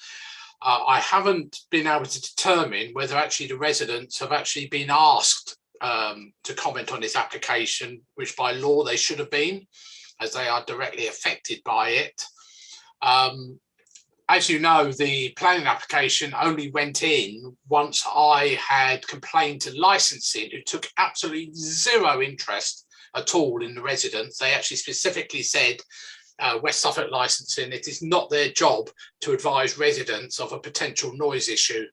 I haven't been able to determine whether actually the residents have actually been asked to comment on this application, which by law they should have been, as they are directly affected by it. As you know, the planning application only went in once I had complained to licensing, who took absolutely zero interest at all in the residents. They actually specifically said, West Suffolk licensing, it is not their job to advise residents of a potential noise issue.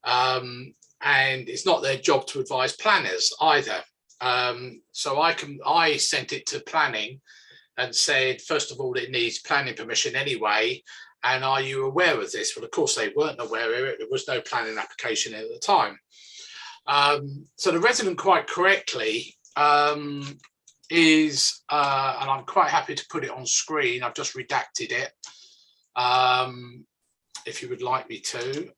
And it's not their job to advise planners either. So I sent it to planning and said, first of all, it needs planning permission anyway. And are you aware of this? Well, of course, they weren't aware of it. There was no planning application at the time. So the resident quite correctly is, and I'm quite happy to put it on screen. I've just redacted it. If you would like me to.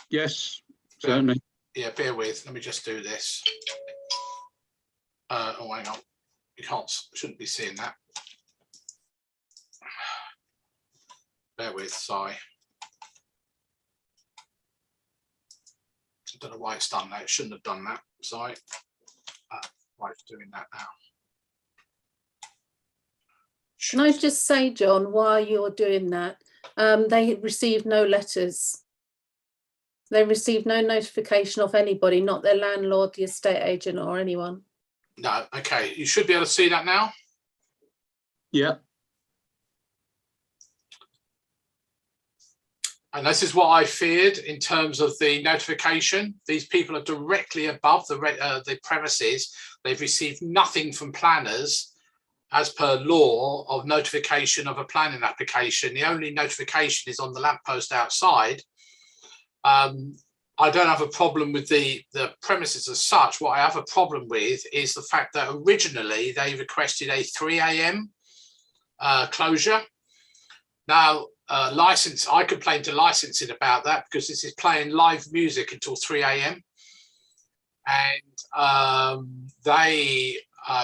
Yes, certainly. Yeah, bear with. Let me just do this. Oh, hang on. You shouldn't be seeing that. Bear with, sorry. I don't know why it's done that. It shouldn't have done that. Sorry. Why it's doing that now. Can I just say, John, while you're doing that, they received no letters. They received no notification of anybody, not their landlord, the estate agent, or anyone. No, okay. You should be able to see that now. Yeah. And this is what I feared in terms of the notification. These people are directly above the premises. They've received nothing from planners as per law of notification of a planning application. The only notification is on the lamppost outside. I don't have a problem with the premises as such. What I have a problem with is the fact that originally they requested a 3 a.m. Closure. Now, I complained to licensing about that because this is playing live music until 3 a.m. And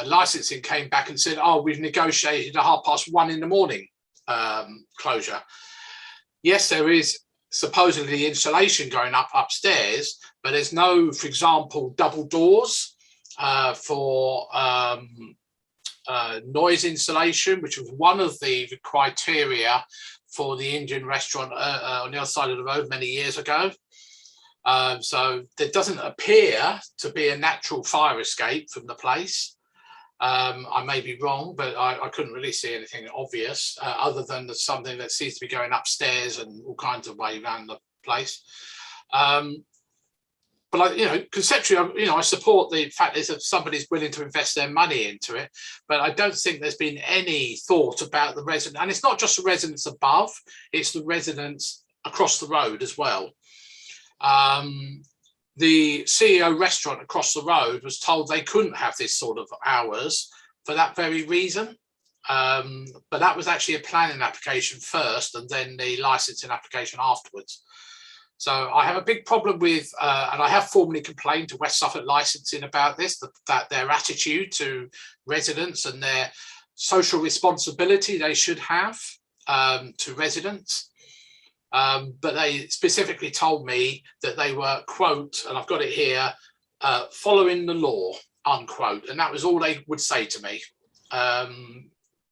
licensing came back and said, oh, we've negotiated a 1:30 in the morning closure. Yes, there is supposedly insulation going up upstairs, but there's no, for example, double doors for noise insulation, which was one of the criteria for the Indian restaurant on the other side of the road many years ago. So there doesn't appear to be a natural fire escape from the place. I may be wrong, but I couldn't really see anything obvious other than something that seems to be going upstairs and all kinds of way around the place. But conceptually, I support the fact that somebody's willing to invest their money into it. But I don't think there's been any thought about the resident, and it's not just the residents above; it's the residents across the road as well. The CEO restaurant across the road was told they couldn't have this sort of hours for that very reason. But that was actually a planning application first and then the licensing application afterwards. So I have a big problem with, and I have formally complained to West Suffolk Licensing about this, that their attitude to residents and their social responsibility they should have to residents. But they specifically told me that they were, quote, and I've got it here, following the law, unquote. And that was all they would say to me.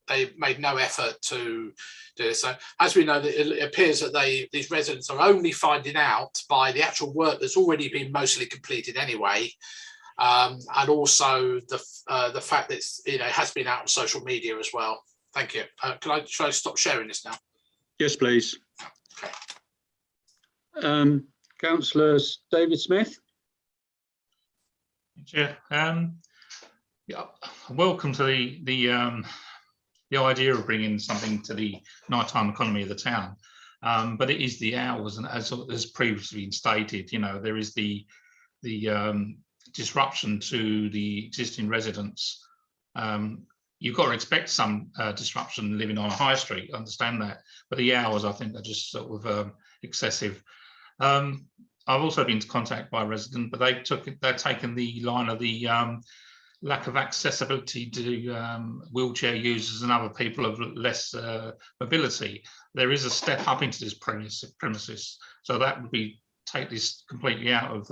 They made no effort to do this. So as we know, it appears that these residents are only finding out by the actual work that's already been mostly completed anyway. And also the fact that it has been out on social media as well. Thank you. Should I stop sharing this now? Yes, please. Councillor David Smith. Yeah, welcome to the idea of bringing something to the nighttime economy of the town, but it is the hours, and as previously been stated, there is the disruption to the existing residents. You've got to expect some disruption living on a high street, understand that, but the hours I think are just sort of excessive. I've also been contacted by a resident, but they've taken the line of the lack of accessibility to wheelchair users and other people of less mobility. There is a step up into this premises, so that would be take this completely out of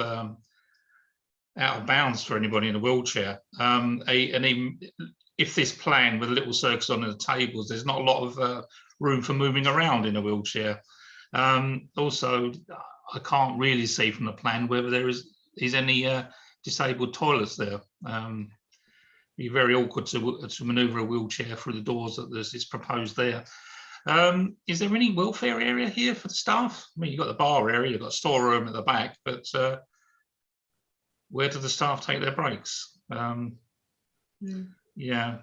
bounds for anybody in a wheelchair. And even if this plan with a little circus on the tables, there's not a lot of room for moving around in a wheelchair. Also, I can't really see from the plan whether there is any disabled toilets there. be very awkward to manoeuvre a wheelchair through the doors that is proposed there. Is there any welfare area here for the staff? I mean, you've got the bar area, you've got a storeroom at the back, but where do the staff take their breaks? Yeah.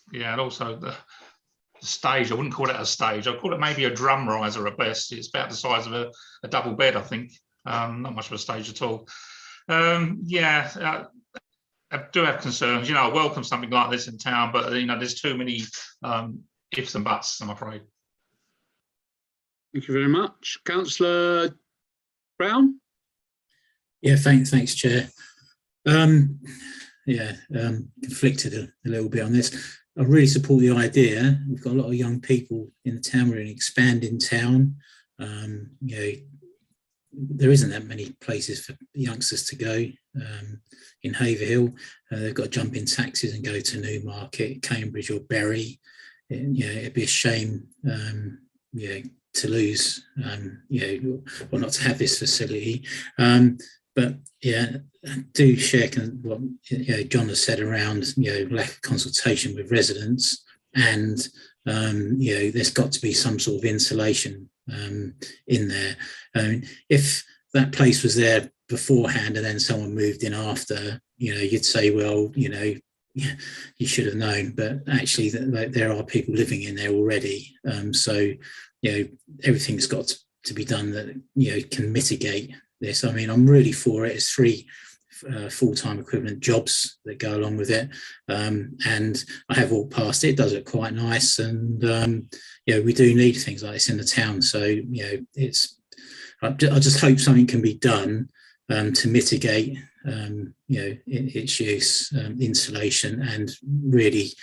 Yeah, and also the stage, I wouldn't call it a stage, I'd call it maybe a drum riser at best. It's about the size of a double bed, I think. Not much of a stage at all. Yeah, I do have concerns. You know, I welcome something like this in town, but you know, there's too many ifs and buts, I'm afraid. Thank you very much. Councillor Brown? Yeah, thanks, Chair. Conflicted a little bit on this. I really support the idea. We've got a lot of young people in the town. We're in an expanding town. You know, there isn't that many places for youngsters to go in Haverhill. They've got to jump in taxis and go to Newmarket, Cambridge or Bury. It'd be a shame, to lose, or not to have this facility. But yeah, I do share what John has said around lack of consultation with residents, and there's got to be some sort of insulation in there. If that place was there beforehand and then someone moved in after, you'd say, well, you should have known. But actually, there are people living in there already. So everything's got to be done that can mitigate this. I mean, I'm really for it. It's 3 full-time equivalent jobs that go along with it, and I have walked past it. It does look quite nice, and we do need things like this in the town. So I just hope something can be done to mitigate its use, insulation, and really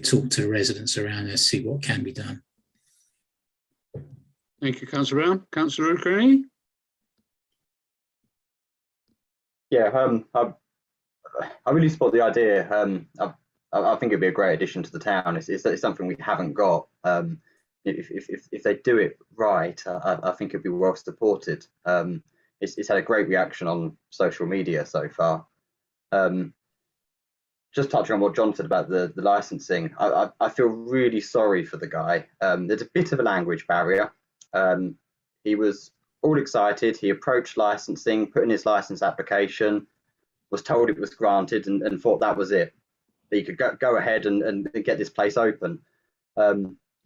talk to the residents around there, see what can be done. Thank you, Councillor Brown. Councillor O'Kearney? Yeah, I really support the idea. I think it'd be a great addition to the town. It's something we haven't got. If they do it right, I think it'd be well supported. It's had a great reaction on social media so far. Just touching on what John said about the licensing, I feel really sorry for the guy. There's a bit of a language barrier. He was all excited. He approached licensing, put in his license application, was told it was granted, and thought that was it. That he could go ahead and get this place open.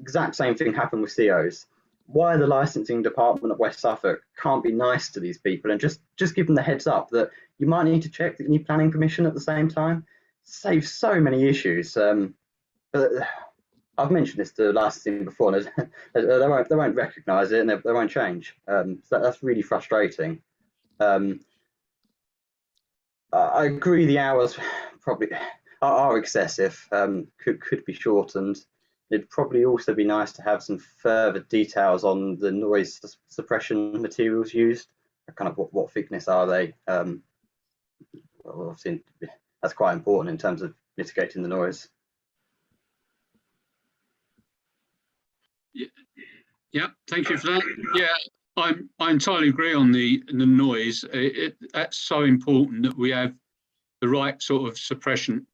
Exact same thing happened with COs. Why the licensing department at West Suffolk can't be nice to these people and just give them the heads up that you might need to check that you need planning permission at the same time? Saves so many issues. But I've mentioned this to licensing before, and they won't recognise it, and they won't change. So that's really frustrating. I agree the hours probably are excessive. Could be shortened. It'd probably also be nice to have some further details on the noise suppression materials used. Kind of what thickness are they? Well, obviously, that's quite important in terms of mitigating the noise. Yeah, thank you for that. Yeah, I entirely agree on the noise. That's so important that we have the right sort of suppression.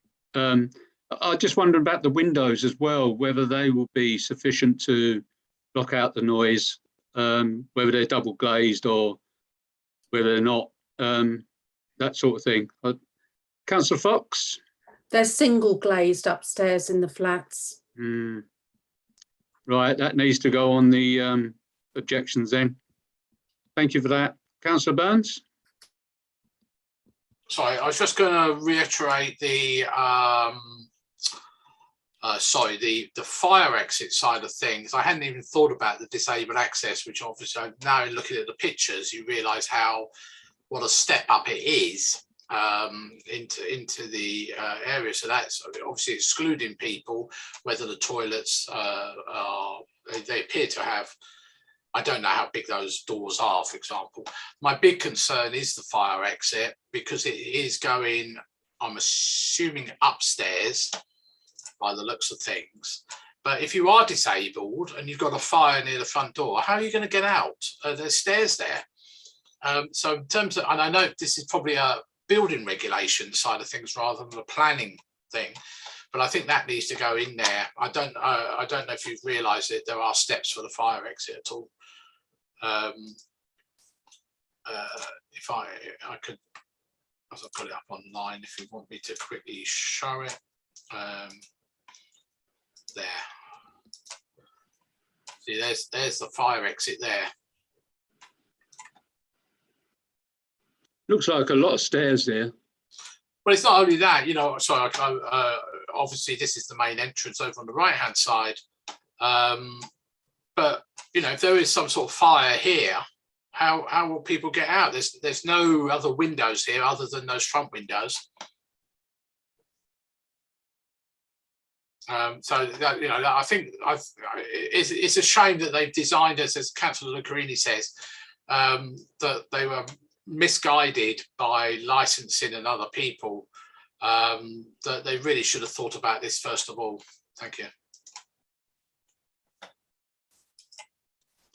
I just wonder about the windows as well, whether they will be sufficient to block out the noise, whether they're double glazed or whether they're not, that sort of thing. Councillor Fox? They're single glazed upstairs in the flats. Right, that needs to go on the objections then. Thank you for that. Councillor Burns? Sorry, I was just going to reiterate the fire exit side of things. I hadn't even thought about the disabled access, which obviously now looking at the pictures, you realise what a step up it is into the area. So that's obviously excluding people, whether the toilets they appear to have. I don't know how big those doors are, for example. My big concern is the fire exit, because it is going, I'm assuming, upstairs by the looks of things. But if you are disabled and you've got a fire near the front door, how are you going to get out? There's stairs there. So in terms of, and I know this is probably a building regulation side of things rather than the planning thing. But I think that needs to go in there. I don't know if you've realised that there are steps for the fire exit at all. If I could, as I put it up online, if you want me to quickly show it. There. See, there's the fire exit there. Looks like a lot of stairs there. Well, it's not only that, you know, sorry, obviously this is the main entrance over on the right hand side. But, you know, if there is some sort of fire here, how will people get out? There's no other windows here other than those front windows. So that, you know, I think it's a shame that they've designed us, as Councillor Lucarini says, that they were misguided by licensing and other people. That they really should have thought about this first of all. Thank you.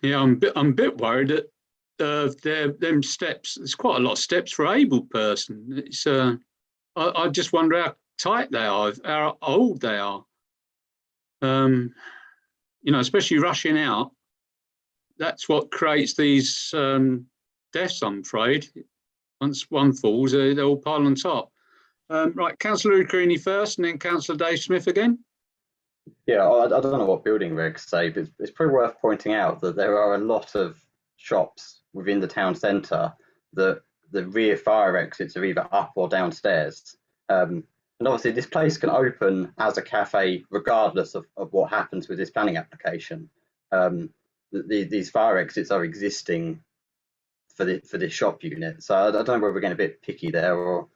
Yeah, I'm a bit worried that them steps. There's quite a lot of steps for an able person. It's I just wonder how tight they are, how old they are. You know, especially rushing out. That's what creates these deaths, I'm afraid. Once one falls, they all pile on top. Right, Councillor Lucarini first, and then Councillor Dave Smith again. Yeah, I don't know what building regs say, but it's probably worth pointing out that there are a lot of shops within the town centre that the rear fire exits are either up or downstairs. And obviously this place can open as a cafe regardless of what happens with this planning application. These fire exits are existing for this shop unit. So I don't know whether we're getting a bit picky there or...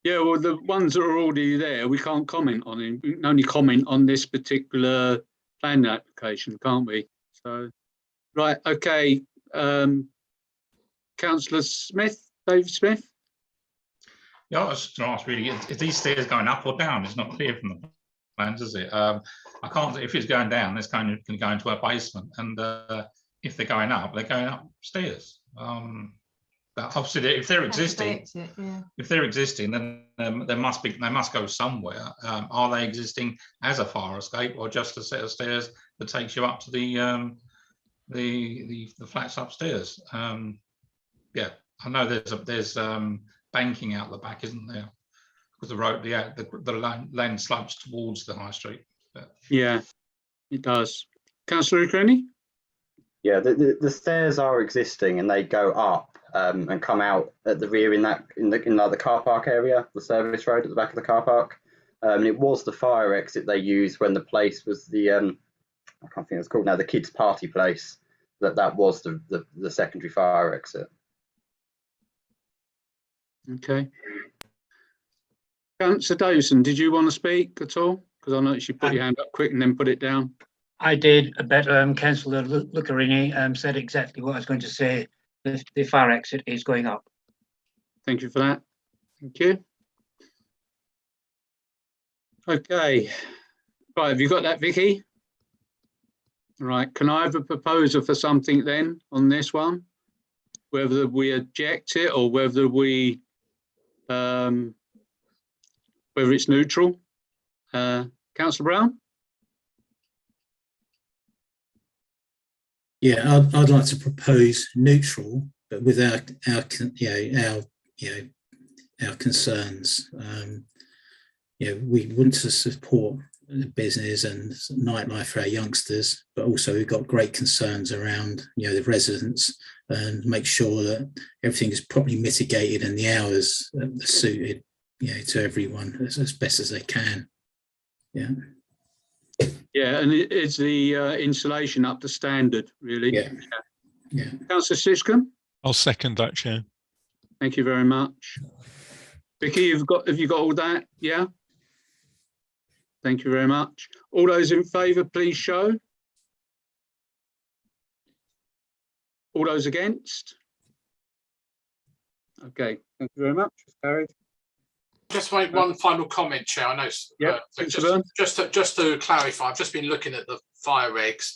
Yeah, well, the ones that are already there, we can't comment on it. We can only comment on this particular planning application, can't we? So, right, okay. Councillor Smith, Dave Smith. Yeah, I was just going to ask really, is these stairs going up or down? It's not clear from the plans, is it? I can't, if it's going down, it's going to go into a basement. And if they're going up, they're going upstairs. But obviously, if they're existing, if they're existing, then they must go somewhere. Are they existing as a fire escape or just a set of stairs that takes you up to the flats upstairs? Yeah, I know there's banking out the back, isn't there? Because the road, the land slopes towards the high street. But... Yeah, it does. Councillor Lucarini? Yeah, the stairs are existing and they go up and come out at the rear in the car park area, the service road at the back of the car park. And it was the fire exit they used when the place was the I can't think it's called now, the kids' party place. That was the secondary fire exit. Okay. Councillor Dawson, did you want to speak at all? Because I noticed you put your hand up quick and then put it down. I did, but Councillor Lucarini said exactly what I was going to say. The fire exit is going up. Thank you for that. Thank you. Okay. Right, have you got that, Vicky? Right, can I have a proposal for something then on this one? Whether we object it or whether we, whether it's neutral. Councillor Brown? Yeah, I'd like to propose neutral, but with our concerns. We want to support the business and nightlife for our youngsters, but also we've got great concerns around the residents, and make sure that everything is properly mitigated and the hours are suited to everyone as best as they can. Yeah. Yeah, and it's the insulation up to standard, really. Yeah. Councillor Sitcombe? I'll second that, Chair. Thank you very much. Vicky, have you got all that? Yeah. Thank you very much. All those in favour, please show. All those against? Okay, thank you very much. Carried. Just make one final comment, Chair. I know. Yeah. Just to clarify, I've just been looking at the fire regs.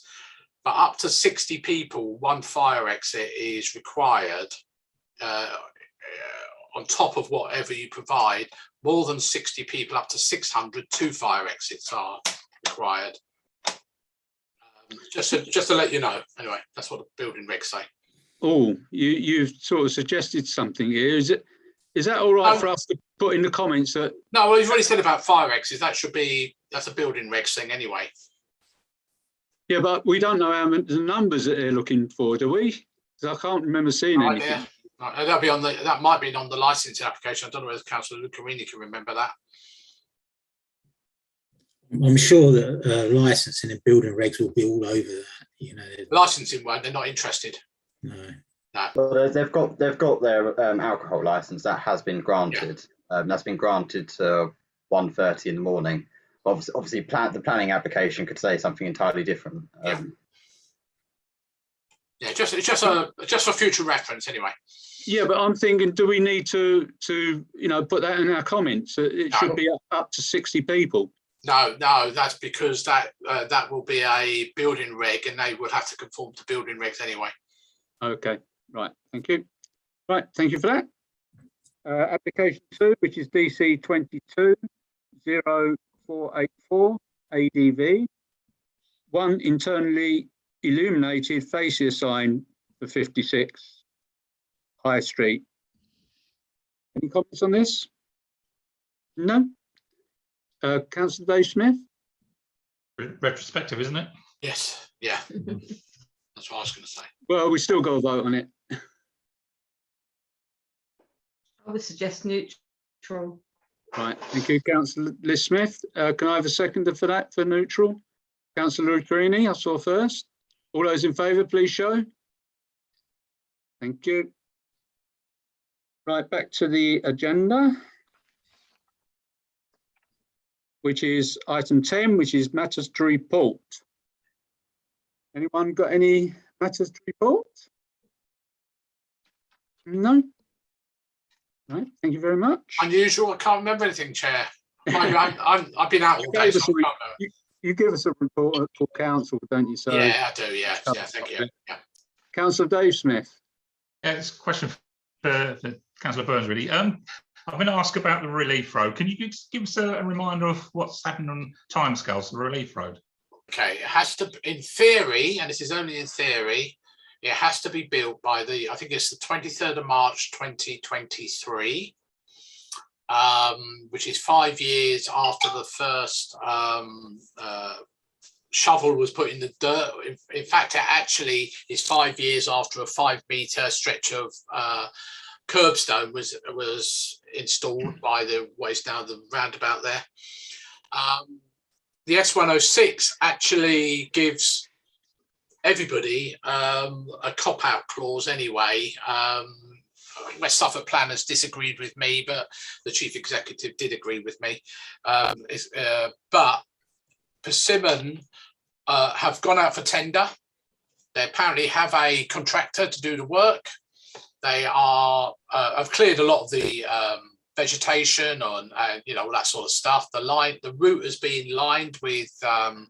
but up to 60 people, one fire exit is required on top of whatever you provide. More than 60 people, up to 600, 2 fire exits are required. Just to let you know. Anyway, that's what the building regs say. Oh, you've sort of suggested something here. Is that all right for us to put in the comments? That no, well, you've already said about fire exits. That's a building regs thing anyway. Yeah, but we don't know how many the numbers that they're looking for, do we? Because I can't remember seeing anything. No, that might be on the licensing application. I don't know whether Councillor Lucarini can remember that. I'm sure that licensing and building regs will be all over that. You know, licensing one, they're not interested. No. Well, they've got their alcohol license that has been granted. Yeah. That's been granted to 1:30 in the morning. Obviously, the planning application could say something entirely different. Yeah, just for future reference, anyway. Yeah, but I'm thinking, do we need to put that in our comments? It should be up to 60 people. No, that's because that will be a building reg, and they would have to conform to building regs anyway. Okay, right. Thank you. Right, thank you for that. Application 2, which is DC 22-0484 ADV. 1 internally illuminated fascia sign for 56 High Street. Any comments on this? No? Councillor Dave Smith? Retrospective, isn't it? Yes, yeah. That's what I was going to say. Well, we still got to vote on it. I would suggest neutral. Right, thank you, Councillor Liz Smith. Can I have a seconder for that, for neutral? Councillor Lucarini, I saw first. All those in favour, please show. Thank you. Right, back to the agenda, which is item 10, which is matters to report. Anyone got any matters to report? No? Right, thank you very much. Unusual, I can't remember anything, Chair. I've been out all day, so you give us a report for council, don't you? So yeah, I do, yeah, thank you. Yeah. Councillor Dave Smith. Yeah, it's a question for Councillor Burns, really. I'm going to ask about the relief road. Can you give us a reminder of what's happened on timescales for the relief road? Okay, it has to, in theory, and this is only in theory, it has to be built by I think it's the 23rd of March 2023, which is 5 years after the first shovel was put in the dirt. In fact, it actually is 5 years after a 5-metre stretch of curbstone was installed by the ways down the roundabout there. The S106 actually gives everybody a cop-out clause anyway. West Suffolk planners disagreed with me, but the chief executive did agree with me. But Persimmon have gone out for tender. They apparently have a contractor to do the work. They have cleared a lot of the vegetation on, all that sort of stuff. The route has been lined with, I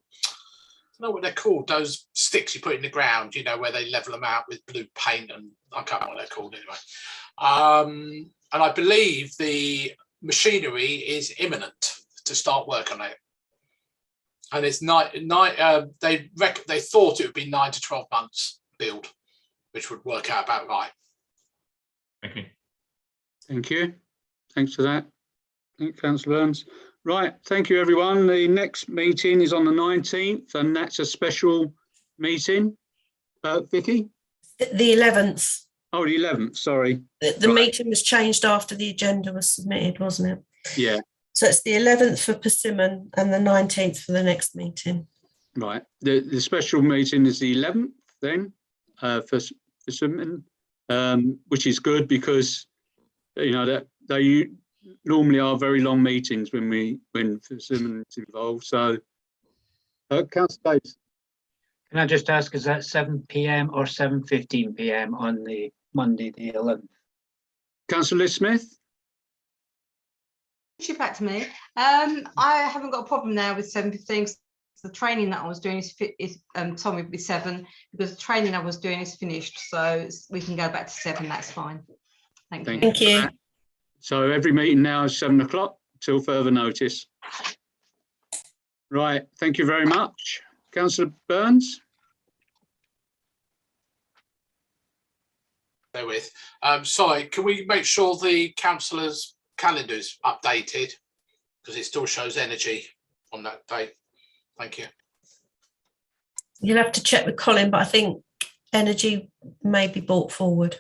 don't know what they're called, those sticks you put in the ground, where they level them out with blue paint, and I can't remember what they're called anyway. And I believe the machinery is imminent to start work on it. And it's they thought it would be 9 to 12 months build, which would work out about right. Thank you. Thank you. Thanks for that. Thank you, Councillor Burns. Right, thank you, everyone. The next meeting is on the 19th, and that's a special meeting. Vicky? The 11th. Oh, the 11th, sorry. The meeting was changed after the agenda was submitted, wasn't it? Yeah. So it's the 11th for Persimmon and the 19th for the next meeting. Right. The special meeting is the 11th then for Persimmon, which is good because, that they normally are very long meetings when Persimmon is involved. So, Councillor Davis. Can I just ask, is that 7 p.m. or 7:15 p.m. on the Monday, the 11th? Councillor Smith. Back to me. I haven't got a problem now with 7:15. the training that I was doing is told me to be 7 because the training I was doing is finished. So we can go back to 7. That's fine. Thank you. Thank you. So every meeting now is 7 o'clock till further notice. Right, thank you very much. Councillor Burns. Therewith. Sorry, can we make sure the councillors' calendars updated? Because it still shows energy on that date. Thank you. You'll have to check with Colin, but I think energy may be brought forward.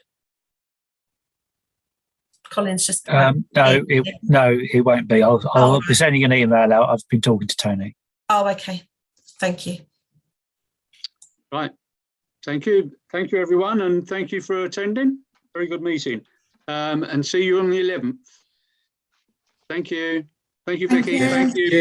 Colin's just no, it won't be. I'll be sending an email out. I've been talking to Tony. Oh, okay. Thank you. Right. Thank you. Thank you, everyone. And thank you for attending. Very good meeting. And see you on the 11th. Thank you. Thank you, Vicky. Thank you.